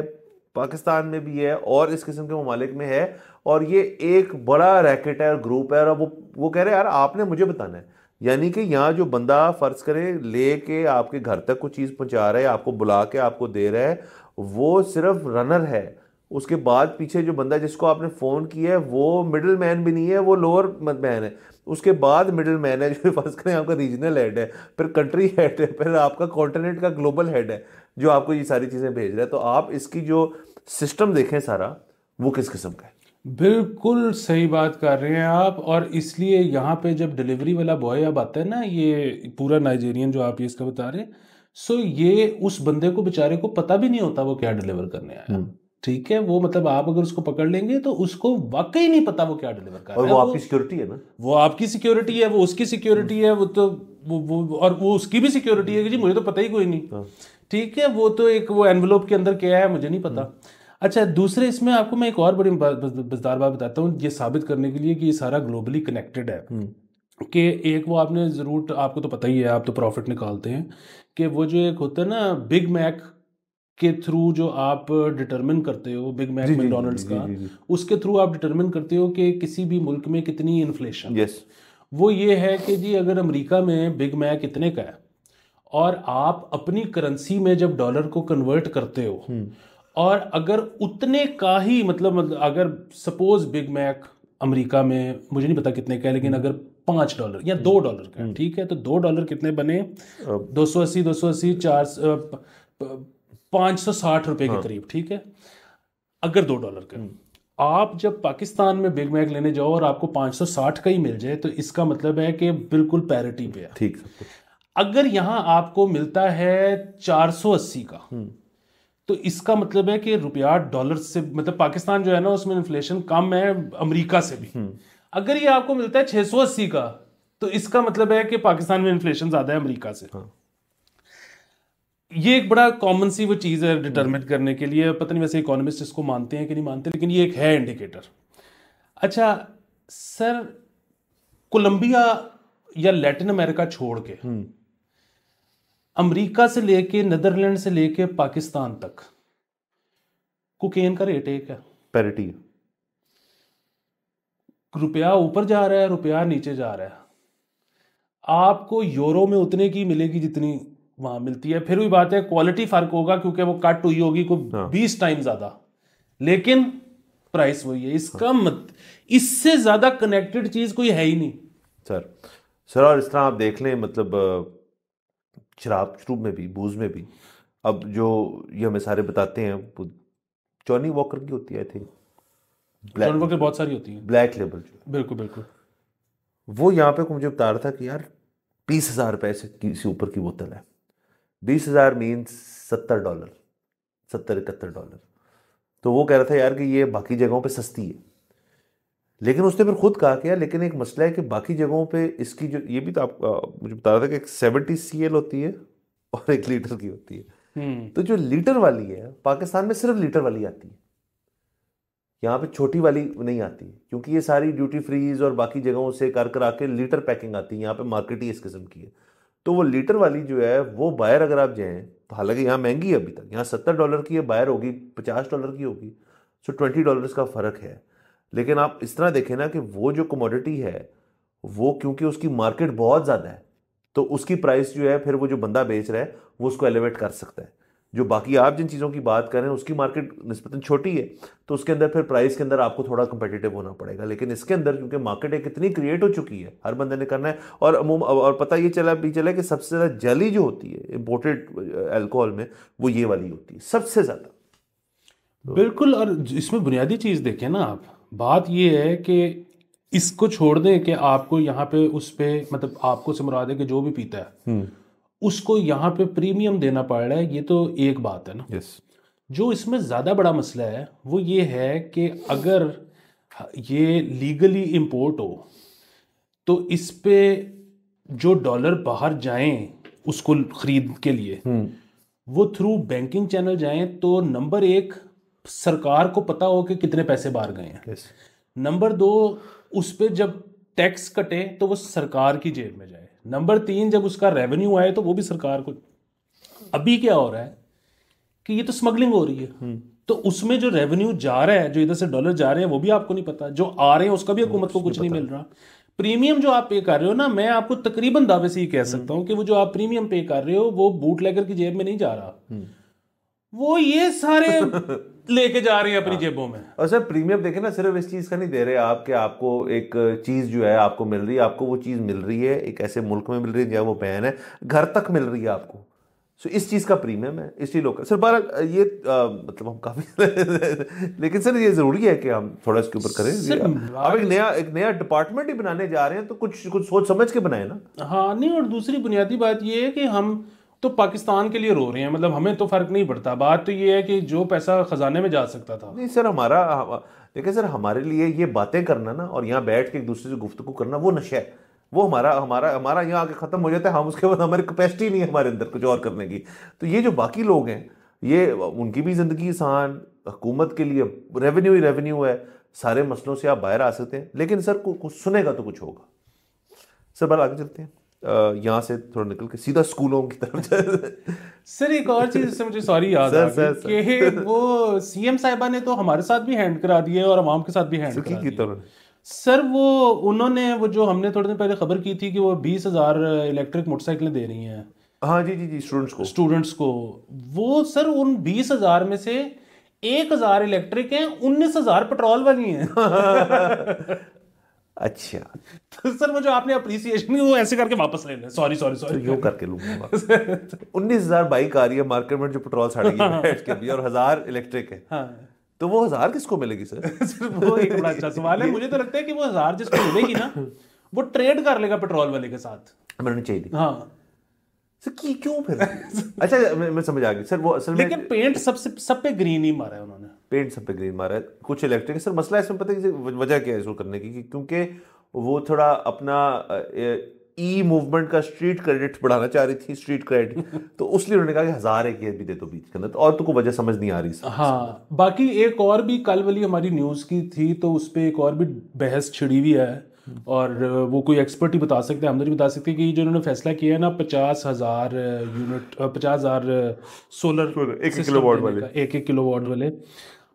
Speaker 2: पाकिस्तान में भी है, और इस किस्म के ममालिक में है, और ये एक बड़ा रैकेट है और ग्रुप है। और वो कह रहे हैं यार आपने मुझे बताना है। यानी कि यहाँ जो बंदा फर्ज करे ले के आपके घर तक कुछ चीज़ पहुँचा रहा है, आपको बुला के आपको दे रहा है, वो सिर्फ रनर है, उसके बाद पीछे जो बंदा जिसको आपने फ़ोन किया है वो मिडिल मैन भी नहीं है, वो लोअर मैन है। उसके बाद मिडिल मैन है जो फर्स्ट करें आपका रीजनल हेड है, फिर कंट्री हेड है, फिर आपका कॉन्टिनेंट का ग्लोबल हेड है जो आपको ये सारी चीज़ें भेज रहा है। तो आप इसकी जो सिस्टम देखें सारा, वो किस किस्म का है।
Speaker 1: बिल्कुल सही बात कर रहे हैं आप। और इसलिए यहाँ पे जब डिलीवरी वाला बॉय अब आता है ना, ये पूरा नाइजीरियन जो आप ये इसका बता रहे हैं, सो ये उस बंदे को बेचारे को पता भी नहीं होता वो क्या डिलीवर करने आया। ठीक है, वो मतलब आप अगर उसको पकड़ लेंगे तो उसको वाकई नहीं पता वो क्या डिलीवर कर रहा है।
Speaker 2: और वो आपकी सिक्योरिटी है ना,
Speaker 1: वो आपकी सिक्योरिटी है, वो उसकी सिक्योरिटी है, वो तो वो और वो उसकी भी सिक्योरिटी है कि जी मुझे तो पता ही कोई नहीं। ठीक है, वो तो एक वो एनवलप के अंदर क्या है मुझे नहीं पता। अच्छा, दूसरे इसमें आपको मैं एक और बड़ी मजेदार बात बताता हूँ, ये साबित करने के लिए कि ये सारा ग्लोबली कनेक्टेड है। कि एक वो आपने ज़रूर, आपको तो पता ही है, आप तो प्रॉफिट निकालते हैं, कि वो जो एक होता है ना बिग मैक के थ्रू जो आप डिटरमिन करते हो, बिग मैक मैकडोनल्ड्स का, उसके थ्रू आप डिटरमिन करते हो कि किसी भी मुल्क में कितनी इन्फ्लेशन।
Speaker 2: यस,
Speaker 1: वो ये है कि जी अगर अमेरिका में बिग मैक इतने का है और आप अपनी करेंसी में जब डॉलर को कन्वर्ट करते हो, और अगर उतने का ही मतलब अगर सपोज बिग मैक अमेरिका में मुझे नहीं पता कितने का है, लेकिन अगर $5 या $2 का है, ठीक है, तो $2 कितने बने, 280 560 रुपए के करीब। ठीक है, अगर $2 का, आप जब पाकिस्तान में बिग मैक लेने जाओ और आपको 560 का ही मिल जाए तो इसका मतलब है कि बिल्कुल पैरिटी पे है।
Speaker 2: ठीक।
Speaker 1: अगर यहां आपको मिलता है 480 का, तो इसका मतलब है कि रुपया डॉलर से, मतलब पाकिस्तान जो है ना उसमें इन्फ्लेशन कम है अमेरिका से भी। अगर ये आपको मिलता है 680 का, तो इसका मतलब है कि पाकिस्तान में इन्फ्लेशन ज्यादा है अमेरिका से। ये एक बड़ा कॉमन सी वो चीज़ है डिटरमिन करने के लिए। पता नहीं वैसे इकोनॉमिस्ट इसको मानते हैं कि नहीं मानते, लेकिन ये एक है इंडिकेटर। अच्छा सर, कोलंबिया या लैटिन अमेरिका छोड़ के अमेरिका से लेके नीदरलैंड से लेके पाकिस्तान तक कोकेन का रेट एक है,
Speaker 2: पैरिटी।
Speaker 1: रुपया ऊपर जा रहा है, रुपया नीचे जा रहा है। आपको यूरो में उतने की मिलेगी जितनी वहां मिलती है। फिर भी बात है, क्वालिटी फर्क होगा क्योंकि वो कट हुई होगी को 20 टाइम ज्यादा, लेकिन प्राइस वही है। इसका मत, इससे ज्यादा कनेक्टेड चीज कोई है ही नहीं
Speaker 2: सर। और इस तरह आप देख लें, मतलब शराब में भी, बूज में भी, अब जो ये हमें सारे बताते हैं, जॉनी वॉकर की होती है, आई थिंक
Speaker 1: जॉनी वॉकर बहुत सारी होती है,
Speaker 2: ब्लैक लेबल जो,
Speaker 1: बिल्कुल बिल्कुल।
Speaker 2: वो यहाँ पे मुझे बता रहा था कि यार 20,000 रुपए से ऊपर की बोतल है। 20,000 मीन्स $70, $70-71। तो वो कह रहा था यार कि ये बाकी जगहों पे सस्ती है, लेकिन उसने फिर खुद कहा कि यार लेकिन एक मसला है कि बाकी जगहों पे इसकी जो, ये भी तो आप मुझे बता रहा था कि एक 70 CL होती है और 1 लीटर की होती है। तो जो लीटर वाली है पाकिस्तान में सिर्फ लीटर वाली आती है, यहाँ पे छोटी वाली नहीं आती, क्योंकि ये सारी ड्यूटी फ्रीज और बाकी जगहों से कर आके लीटर पैकिंग आती है। यहाँ पे मार्केट ही इस किस्म की है। तो वो लीटर वाली जो है वो बायर अगर आप जाएँ तो, हालांकि यहाँ महंगी है अभी तक, यहाँ $70 की है, बायर होगी $50 की होगी, सो $20 का फ़र्क है। लेकिन आप इस तरह देखें ना कि वो जो कमोडिटी है वो, क्योंकि उसकी मार्केट बहुत ज़्यादा है, तो उसकी प्राइस जो है फिर वो जो बंदा बेच रहा है वो उसको एलिवेट कर सकता है। जो बाकी आप जिन चीज़ों की बात कर रहे हैं उसकी मार्केट निस्बतन छोटी है, तो उसके अंदर फिर प्राइस के अंदर आपको थोड़ा कंपेटिटिव होना पड़ेगा। लेकिन इसके अंदर क्योंकि मार्केट एक इतनी क्रिएट हो चुकी है, हर बंदे ने करना है। और पता ये चला कि सबसे ज़्यादा जली जो होती है इम्पोर्टेड अल्कोहल में, वो ये वाली होती है सबसे ज़्यादा।
Speaker 1: बिल्कुल। और इसमें बुनियादी चीज़ देखें ना आप, बात ये है कि इसको छोड़ दें कि आपको यहाँ पे उस पे, मतलब आपको से मुराद है कि जो भी पीता है उसको यहाँ पे प्रीमियम देना पड़ रहा है, ये तो एक बात है ना। जो इसमें ज़्यादा बड़ा मसला है वो ये है कि अगर ये लीगली इम्पोर्ट हो तो इस पे जो डॉलर बाहर जाएं उसको खरीद के लिए, वो थ्रू बैंकिंग चैनल जाएं, तो नंबर 1 सरकार को पता हो कि कितने पैसे बाहर गए हैं। नंबर 2, उस पर जब टैक्स कटे तो वो सरकार की जेब में जाए। नंबर 3, जब उसका रेवेन्यू आए तो वो भी सरकार को। अभी क्या हो रहा है कि ये तो स्मगलिंग हो रही है, तो उसमें जो रेवेन्यू जा रहा है, जो इधर से डॉलर जा रहे हैं, वो भी आपको नहीं पता, जो आ रहे हैं उसका भी हुकूमत को कुछ नहीं मिल रहा। प्रीमियम जो आप पे कर रहे हो ना, मैं आपको तकरीबन दावे से ही कह सकता हूं कि वो जो आप प्रीमियम पे कर रहे हो वो बूटलेगर की जेब में नहीं जा रहा, वो ये सारे लेके जा रहे हैं अपनी जेबों में।
Speaker 2: और सर प्रीमियम देखें ना, सिर्फ इस चीज़ का नहीं दे रहे आप कि आपको एक चीज़ जो है आपको मिल रही है, आपको वो चीज़ मिल रही है एक ऐसे मुल्क में मिल रही है जहाँ वो बैन है, घर तक मिल रही है आपको। सो इस चीज़ का प्रीमियम है, इसलिए लोग सर बहरहाल ये मतलब हम काफ़ी लेकिन सर ये ज़रूरी है कि हम थोड़ा इसके ऊपर करें।
Speaker 1: सर
Speaker 2: आप एक नया डिपार्टमेंट ही बनाने जा रहे हैं तो कुछ कुछ सोच समझ के बनाए ना।
Speaker 1: हाँ नहीं, और दूसरी बुनियादी बात ये है कि हम तो पाकिस्तान के लिए रो रहे हैं, मतलब हमें तो फर्क नहीं पड़ता। बात तो ये है कि जो पैसा खजाने में जा सकता था।
Speaker 2: नहीं सर देखिए सर हमारे लिए ये बातें करना ना और यहाँ बैठ के एक दूसरे से गुफ्तगू करना वो नशा है। वो हमारा हमारा हमारा यहाँ आके ख़त्म हो जाता है, हम उसके बाद हमारी कैपेसिटी नहीं है हमारे अंदर कुछ और करने की। तो ये जो बाकी लोग हैं ये उनकी भी ज़िंदगी आसान, हुकूमत के लिए रेवेन्यू ही रेवेन्यू है, सारे मसलों से आप बाहर आ सकते हैं। लेकिन सर कुछ सुनेगा तो कुछ होगा। सर बात आगे चलते हैं, यहाँ से थोड़ा निकल के सीधा स्कूलों की तरफ।
Speaker 1: सर एक और चीज इससे मुझे सॉरी याद आ गई कि वो सीएम साहिबा ने तो हमारे साथ भी हैंड करा दिए और आवाम के साथ भी हैंड करा दिए। सर वो उन्होंने वो जो हमने थोड़े दिन पहले खबर की थी कि वो 20,000 इलेक्ट्रिक मोटरसाइकिलें दे रही हैं।
Speaker 2: हाँ जी जी जी,
Speaker 1: स्टूडेंट्स को वो सर उन 20,000 में से 1,000 इलेक्ट्रिक हैं, 19,000 पेट्रोल वाली हैं।
Speaker 2: अच्छा
Speaker 1: तो सर वो जो आपने अप्रिसिएशन वो ऐसे करके वापस ले लें। सॉरी सॉरी सॉरी,
Speaker 2: यूं करके लूंगा। 19,000 बाइक आ रही है मार्केट में जो पेट्रोल साड़ी बैठ के भी, और 1,000 इलेक्ट्रिक है।
Speaker 1: हाँ
Speaker 2: तो वो 1,000 किसको मिलेगी सर?
Speaker 1: वो एक बड़ा अच्छा सवाल है। मुझे तो लगता है कि वो 1,000 जिसको मिलेगी ना वो ट्रेड कर लेगा पेट्रोल वाले के साथ।
Speaker 2: मिलनी चाहिए।
Speaker 1: हाँ
Speaker 2: सर क्यों फिर? अच्छा मैं समझ आ गई सर। वो असल में
Speaker 1: लेकिन पेंट सब पे ग्रीन ही मारा है उन्होंने।
Speaker 2: पेंट सब पे ग्रीन मारा है, कुछ इलेक्ट्रिक है। सर मसला इसमें पता है वजह क्या है इसको करने की? क्योंकि वो थोड़ा अपना ई मूवमेंट का स्ट्रीट क्रेडिट बढ़ाना चाह रही थी, स्ट्रीट क्रेडिट। तो उसलिए उन्होंने कहा कि 1,000 एक भी दे दो बीच के अंदर। तो और तो कोई वजह समझ नहीं आ रही।
Speaker 1: हाँ बाकी एक और भी कल वाली हमारी न्यूज़ की थी तो उस पर एक और भी बहस छिड़ी हुई है, और वो कोई एक्सपर्ट ही बता सकते हैं, हम नहीं बता सकते कि जो उन्होंने फैसला किया है ना 50,000 यूनिट 50,000 सोलर
Speaker 2: 1 किलोवाट वाले,
Speaker 1: 1 किलोवाट वाले।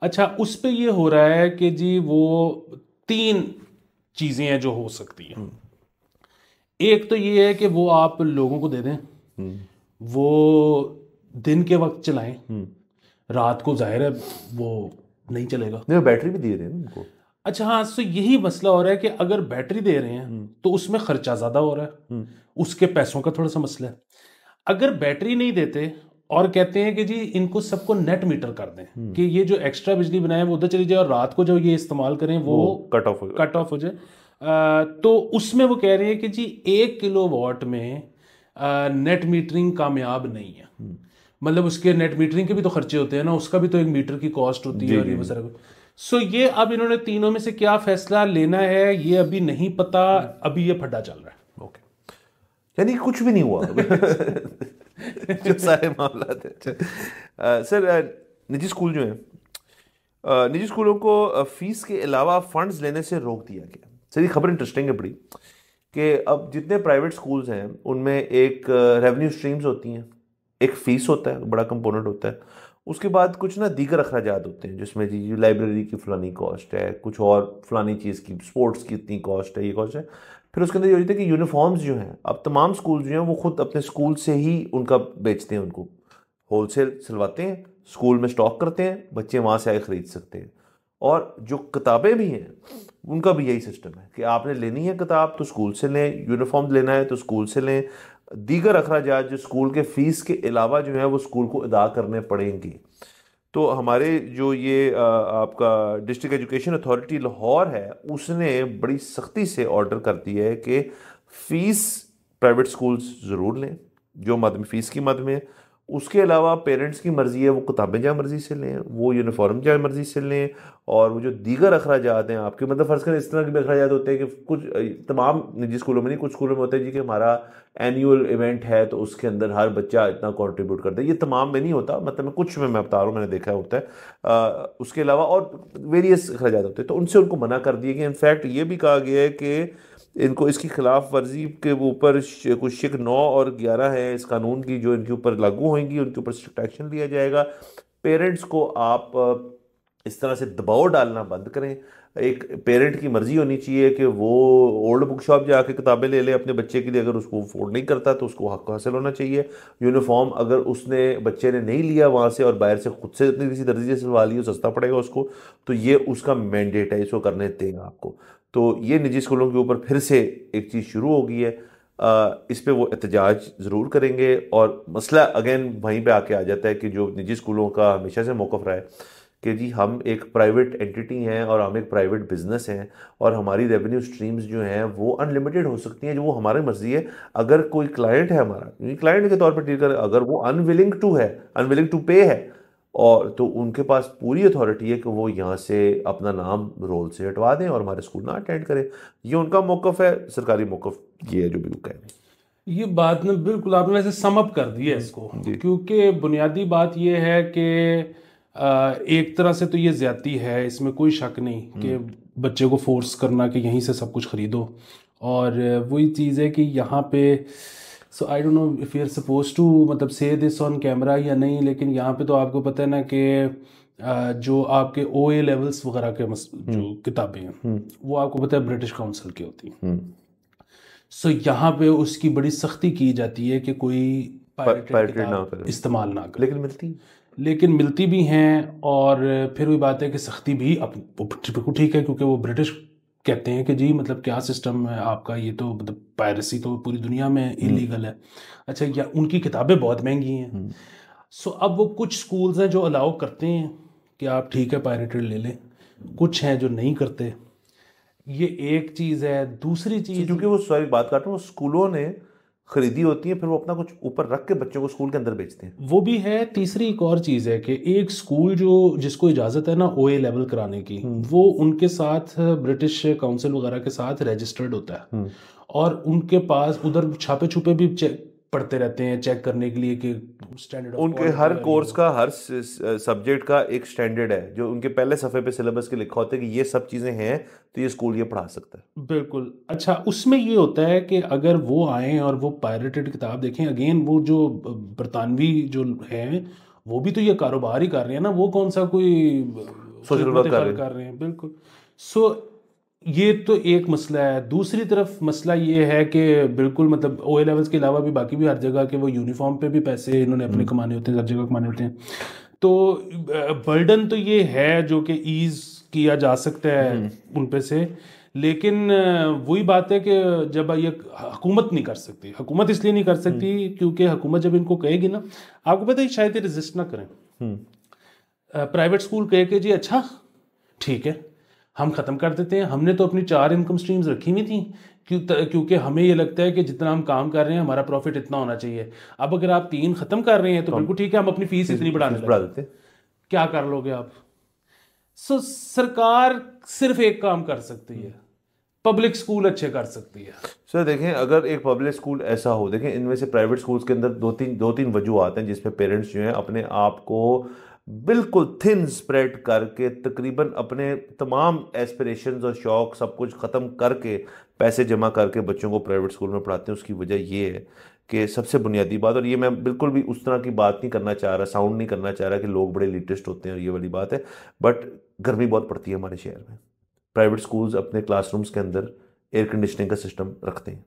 Speaker 1: अच्छा उस पे ये हो रहा है कि जी वो 3 चीज़ें हैं जो हो सकती हैं। एक तो ये है कि वो आप लोगों को दे दें, वो दिन के वक्त चलाएं, रात को जाहिर है वो नहीं चलेगा।
Speaker 2: नहीं बैटरी भी दे रहे हैं उनको।
Speaker 1: अच्छा हाँ, तो यही मसला हो रहा है कि अगर बैटरी दे रहे हैं तो उसमें खर्चा ज़्यादा हो रहा है, उसके पैसों का थोड़ा सा मसला है। अगर बैटरी नहीं देते और कहते हैं कि जी इनको सबको नेट मीटर कर दें कि ये जो एक्स्ट्रा बिजली बनाए वो उधर चली जाए और रात को जब ये इस्तेमाल करें वो
Speaker 2: कट ऑफ
Speaker 1: हो जाए, तो उसमें वो कह रहे हैं कि जी 1 किलोवाट में नेट मीटरिंग कामयाब नहीं है। मतलब उसके नेट मीटरिंग के भी तो खर्चे होते हैं ना, उसका भी तो एक मीटर की कॉस्ट होती है और ये सारा। सो ये अब इन्होंने तीनों में से क्या फैसला लेना है ये अभी नहीं पता, अभी ये फड्डा चल रहा है।
Speaker 2: ओके, यानी कुछ भी नहीं हुआ जो सारे मामला थे। सर निजी स्कूल जो है, निजी स्कूलों को फीस के अलावा फंड्स लेने से रोक दिया गया। सर ये खबर इंटरेस्टिंग है बड़ी कि अब जितने प्राइवेट स्कूल्स हैं उनमें एक रेवेन्यू स्ट्रीम्स होती हैं, एक फ़ीस होता है, बड़ा कंपोनेंट होता है, उसके बाद कुछ ना दीगर अखराजात होते हैं जिसमें जी लाइब्रेरी की फ़लानी कॉस्ट है, कुछ और फ़लानी चीज़ की, स्पोर्ट्स की इतनी कॉस्ट है, ये कॉस्ट है। फिर उसके अंदर ये होता है कि यूनिफॉर्म्स जो हैं अब तमाम स्कूल जो हैं वो खुद अपने स्कूल से ही उनका बेचते हैं, उनको होलसेल सिलवाते हैं, स्कूल में स्टॉक करते हैं, बच्चे वहाँ से आए ख़रीद सकते हैं। और जो किताबें भी हैं उनका भी यही सिस्टम है कि आपने लेनी है किताब तो स्कूल से लें, यूनिफॉर्म लेना है तो स्कूल से लें, दीगर अखराजात जो स्कूल के फ़ीस के अलावा जो है वो स्कूल को अदा करने पड़ेंगे। तो हमारे जो ये आपका डिस्ट्रिक्ट एजुकेशन अथॉरिटी लाहौर है उसने बड़ी सख्ती से ऑर्डर कर दिया है कि फ़ीस प्राइवेट स्कूल्स ज़रूर लें जो मद में फ़ीस की मद में। उसके अलावा पेरेंट्स की मर्ज़ी है वो किताबें जहाँ मर्ज़ी से लें, वो यूनिफॉर्म जहाँ मर्ज़ी से लें, और वो जो दीगर अखराजात हैं आपके, मतलब फ़र्ज़ करें इस तरह के भी अखराजात होते हैं कि कुछ तमाम निजी स्कूलों में नहीं, कुछ स्कूलों में होता है जी कि हमारा एनुअल इवेंट है तो उसके अंदर हर बच्चा इतना कंट्रीब्यूट करता है। ये तमाम में नहीं होता, मतलब कुछ में मैं बता रहा हूँ, मैंने देखा होता है। उसके अलावा और वेरियस अखराजात होते हैं तो उनसे उनको मना कर दिया गया। इनफैक्ट ये भी कहा गया है कि इनको इसकी खिलाफ वर्जी के ऊपर कुछ शिक 9 और 11 है इस कानून की जो इनके ऊपर लागू होंगी, उनके ऊपर स्ट्रिक्ट एक्शन लिया जाएगा। पेरेंट्स को आप इस तरह से दबाव डालना बंद करें। एक पेरेंट की मर्जी होनी चाहिए कि वो ओल्ड बुक शॉप जाके किताबें ले ले अपने बच्चे के लिए, अगर उसको अफोर्ड नहीं करता तो उसको हक हासिल होना चाहिए। यूनिफॉर्म अगर उसने बच्चे ने नहीं लिया वहाँ से और बाहर से खुद से अपनी किसी दर्जी से सिलवा लिया, सस्ता पड़ेगा उसको, तो ये उसका मैंडेट है, इसको करने देगा आपको। तो ये निजी स्कूलों के ऊपर फिर से एक चीज़ शुरू हो गई है। इस पे वो एहतजाज ज़रूर करेंगे। और मसला अगेन वहीं पे आके आ जाता है कि जो निजी स्कूलों का हमेशा से मौक़िफ़ रहा है कि जी हम एक प्राइवेट एंटिटी हैं और हम एक प्राइवेट बिजनेस हैं, और हमारी रेवेन्यू स्ट्रीम्स जो हैं वो अनलिमिटेड हो सकती हैं, जो वो हमारी मर्जी है। अगर कोई क्लाइंट है हमारा, क्लाइंट के तौर पर ट्रीट करें, अगर वो अनविलिंग टू पे है, और तो उनके पास पूरी अथॉरिटी है कि वो यहाँ से अपना नाम रोल से हटवा दें और हमारे स्कूल ना अटेंड करें। ये उनका मौक़िफ़ है, सरकारी मौक़िफ़ ये है जो भी वो कहें।
Speaker 1: ये बात ना बिल्कुल आपने वैसे सम अप कर दी है इसको,
Speaker 2: जी
Speaker 1: क्योंकि बुनियादी बात ये है कि एक तरह से तो ये ज्यादती है, इसमें कोई शक नहीं कि बच्चे को फोर्स करना कि यहीं से सब कुछ खरीदो। और वही चीज़ है कि यहाँ पे so I don't know if you are suppose to मतलब से दिस ऑन कैमरा या नहीं, लेकिन यहाँ पे तो आपको पता है ना कि जो आपके OA लेवल्स वगैरह के जो किताबें हैं वो आपको पता है ब्रिटिश काउंसिल की होती हैं। सो यहाँ पे उसकी बड़ी सख्ती की जाती है कि कोई पायरेटेड
Speaker 2: पायरेटेड ना
Speaker 1: किताब
Speaker 2: करें,
Speaker 1: इस्तेमाल ना करे,
Speaker 2: लेकिन मिलती है।
Speaker 1: लेकिन मिलती भी हैं। और फिर वही बात है कि सख्ती भी बिल्कुल ठीक है, क्योंकि वो ब्रिटिश कहते हैं कि जी मतलब क्या सिस्टम है आपका, ये तो मतलब पायरेसी तो पूरी दुनिया में इलीगल है। अच्छा, या उनकी किताबें बहुत महंगी हैं। सो अब वो कुछ स्कूल्स हैं जो अलाउ करते हैं कि आप ठीक है पायरेटेड ले लें, कुछ हैं जो नहीं करते। ये एक चीज़ है। दूसरी चीज़,
Speaker 2: क्योंकि वो सॉरी बात काट रहा हूँ, वो स्कूलों ने खरीदी होती है, फिर वो अपना कुछ ऊपर रख के बच्चों को स्कूल के अंदर बेचते हैं।
Speaker 1: वो भी है। तीसरी एक और चीज़ है कि एक स्कूल जो जिसको इजाज़त है ना OA लेवल कराने की, वो उनके साथ ब्रिटिश काउंसिल वगैरह के साथ रजिस्टर्ड होता है, और उनके पास उधर छापे छुपे भी चेक पढ़ते रहते हैं चेक करने के लिए कि स्टैंडर्ड ऑफ
Speaker 2: उनके
Speaker 1: क्वालिटी
Speaker 2: हर
Speaker 1: और ये
Speaker 2: कोर्स
Speaker 1: वो।
Speaker 2: का, हर सब्जेक्ट का एक स्टैंडर्ड है जो उनके पहले सफ़े पे सिलेबस के लिखा होता है कि ये सब चीज़ें हैं तो ये स्कूल ये पढ़ा सकता है।
Speaker 1: बिल्कुल। अच्छा, उसमें ये होता है कि अगर वो आए और वो पायरेटेड किताब देखें, अगेन वो जो बरतानवी जो हैं वो भी तो ये कारोबार ही कर रहे हैं ना, वो कौन सा कोई
Speaker 2: सोशल
Speaker 1: खिदमत
Speaker 2: वर्क कर
Speaker 1: खैर
Speaker 2: रहे हैं।
Speaker 1: कर रहे हैं। बिल्कुल। सो ये तो एक मसला है। दूसरी तरफ मसला ये है कि बिल्कुल मतलब OA लेवल्स के अलावा भी बाकी भी हर जगह के वो यूनिफॉर्म पे भी पैसे इन्होंने अपने कमाने होते हैं, हर जगह कमाने होते हैं। तो बर्डन तो ये है जो कि ईज किया जा सकता है उन पे से, लेकिन वही बात है कि जब ये हुकूमत नहीं कर सकती, हुकूमत इसलिए नहीं कर सकती क्योंकि हुकूमत जब इनको कहेगी ना, आपको पता है शायद ये रजिस्ट ना करें। प्राइवेट स्कूल कहे कि जी अच्छा ठीक है हम ख़त्म कर देते हैं, हमने तो अपनी 4 इनकम स्ट्रीम्स रखी हुई थी, क्योंकि हमें ये लगता है कि जितना हम काम कर रहे हैं हमारा प्रॉफिट इतना होना चाहिए। अब अगर आप 3 ख़त्म कर रहे हैं तो बिल्कुल ठीक है, हम अपनी फीस इतनी बढ़ाने
Speaker 2: बढ़ा
Speaker 1: लगे।
Speaker 2: देते हैं।
Speaker 1: क्या कर लोगे आप? सो सरकार सिर्फ एक काम कर सकती है, पब्लिक स्कूल अच्छे कर सकती है।
Speaker 2: सर देखें, अगर एक पब्लिक स्कूल ऐसा हो, देखें इनमें से प्राइवेट स्कूल्स के अंदर दो तीन वजूहत हैं जिसपे पेरेंट्स जो हैं अपने आप को बिल्कुल थिन स्प्रेड करके तकरीबन अपने तमाम एस्पिरेशंस और शौक सब कुछ ख़त्म करके पैसे जमा करके बच्चों को प्राइवेट स्कूल में पढ़ाते हैं। उसकी वजह ये है कि सबसे बुनियादी बात, और ये मैं बिल्कुल भी उस तरह की बात नहीं करना चाह रहा, साउंड नहीं करना चाह रहा कि लोग बड़े लिटरेस्ट होते हैं और ये वाली बात है, बट गर्मी बहुत पड़ती है हमारे शहर में। प्राइवेट स्कूल्स अपने क्लासरूम्स के अंदर एयर कंडीशनिंग का सिस्टम रखते हैं,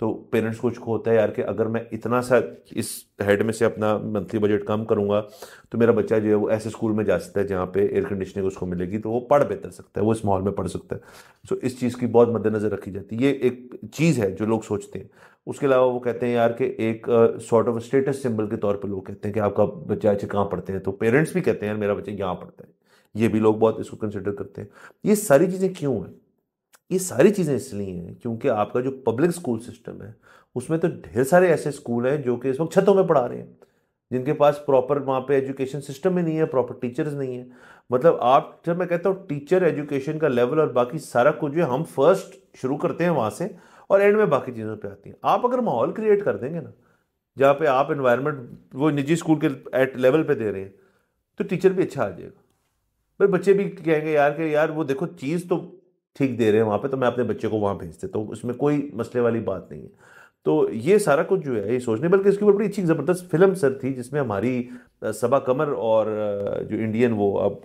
Speaker 2: तो पेरेंट्स को होता है यार कि अगर मैं इतना सा इस हेड में से अपना मंथली बजट कम करूंगा तो मेरा बच्चा जो है वो ऐसे स्कूल में जा सकता है जहाँ पे एयर कंडीशनिंग उसको मिलेगी, तो वो पढ़ बेहतर सकता है, वो इस माहौल में पढ़ सकता है। सो इस चीज़ की बहुत मद्देनज़र रखी जाती है। ये एक चीज़ है जो लोग सोचते हैं। उसके अलावा वो कहते हैं यार कि एक सॉर्ट ऑफ स्टेटस सिंबल के तौर पर लोग कहते हैं कि आपका बच्चा अच्छे कहाँ पढ़ते हैं, तो पेरेंट्स भी कहते हैं यार मेरा बच्चा यहाँ पढ़ता है। ये भी लोग बहुत इसको कंसिडर करते हैं। ये सारी चीज़ें क्यों हैं? ये सारी चीज़ें इसलिए हैं क्योंकि आपका जो पब्लिक स्कूल सिस्टम है उसमें तो ढेर सारे ऐसे स्कूल हैं जो कि इस वक्त छतों में पढ़ा रहे हैं, जिनके पास प्रॉपर वहाँ पे एजुकेशन सिस्टम ही नहीं है, प्रॉपर टीचर्स नहीं है। मतलब आप, जब मैं कहता हूँ टीचर एजुकेशन का लेवल और बाकी सारा कुछ जो है हम फर्स्ट शुरू करते हैं वहाँ से और एंड में बाकी चीज़ों पे आती हैं। आप अगर माहौल क्रिएट कर देंगे ना जहाँ पे आप इन्वायरमेंट वो निजी स्कूल के एट लेवल पे दे रहे हैं तो टीचर भी अच्छा आ जाएगा। फिर बच्चे भी कहेंगे यार कि यार वो देखो चीज़ तो ठीक दे रहे हैं वहाँ पे, तो मैं अपने बच्चे को वहाँ भेज देता हूँ, उसमें कोई मसले वाली बात नहीं है। तो ये सारा कुछ जो है ये सोचने, बल्कि इसके ऊपर बड़ी अच्छी ज़बरदस्त फिल्म सर थी जिसमें हमारी सबा कमर और जो इंडियन वो अब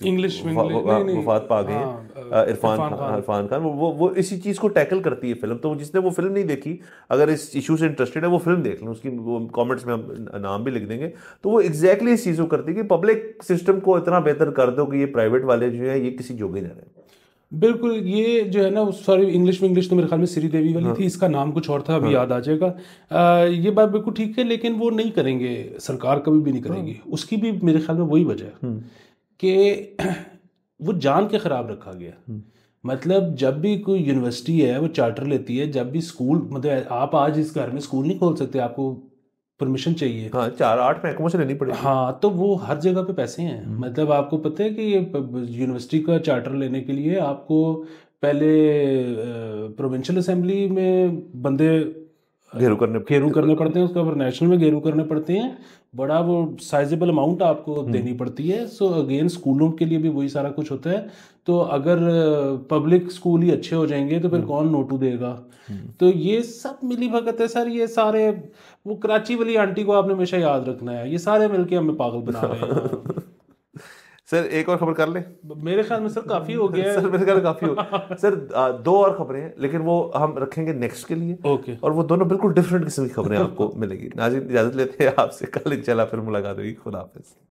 Speaker 1: इंग्लिश
Speaker 2: वफात पा गए हैं, इरफान खान, वो इसी चीज़ को टैकल करती है फिल्म। तो जिसने वो फिल्म नहीं देखी, अगर इस इशू से इंटरेस्टेड है, वो फिल्म देख लें, उसकी वो कमेंट्स में हम नाम भी लिख देंगे। तो वो एग्जैक्टली इस चीज़ को करती है कि पब्लिक सिस्टम को इतना बेहतर कर दो कि ये प्राइवेट वाले जो है ये किसी जोगे ना रहे।
Speaker 1: बिल्कुल, ये जो है ना, सॉरी इंग्लिश तो मेरे ख्याल में श्रीदेवी वाली थी, इसका नाम कुछ और था, अभी याद आ जाएगा। ये बात बिल्कुल ठीक है, लेकिन वो नहीं करेंगे, सरकार कभी भी नहीं करेगी। उसकी भी मेरे ख्याल में वही वजह है कि वो जान के ख़राब रखा गया। मतलब जब भी कोई यूनिवर्सिटी है वो चार्टर लेती है, जब भी स्कूल, मतलब आप आज इस घर में स्कूल नहीं खोल सकते, आपको परमिशन चाहिए।
Speaker 2: हाँ, 4-8 महकमों से लेनी पड़ेगी।
Speaker 1: हाँ, तो वो हर जगह पे पैसे हैं। मतलब आपको पता है कि ये यूनिवर्सिटी का चार्टर लेने के लिए आपको पहले प्रोविंशियल असेंबली में बंदे
Speaker 2: घेरू
Speaker 1: करने पड़ते हैं, उसके बाद नेशनल में घेरू करने पड़ते हैं, बड़ा वो साइजेबल अमाउंट आपको देनी पड़ती है। सो अगेन स्कूलों के लिए भी वही सारा कुछ होता है। तो अगर पब्लिक स्कूल ही अच्छे हो जाएंगे तो फिर कौन नोटू देगा? तो ये सब मिली भगत है सर। ये सारे, वो कराची वाली आंटी को आपने हमेशा याद रखना है, ये सारे मिलके हमें पागल बना रहे हैं।
Speaker 2: सर एक और खबर कर ले?
Speaker 1: मेरे ख्याल में सर काफी हो गया है।
Speaker 2: सर मेरे ख्याल में काफी हो सर। 2 और खबरें हैं, लेकिन वो हम रखेंगे नेक्स्ट के लिए।
Speaker 1: ओके।
Speaker 2: और वो दोनों बिल्कुल डिफरेंट किस्म की खबरें आपको मिलेगी। नाज़रीन इजाजत लेते हैं आपसे, कल इंशाल्लाह फिर मुलाकात होगी। खुदा हाफिज।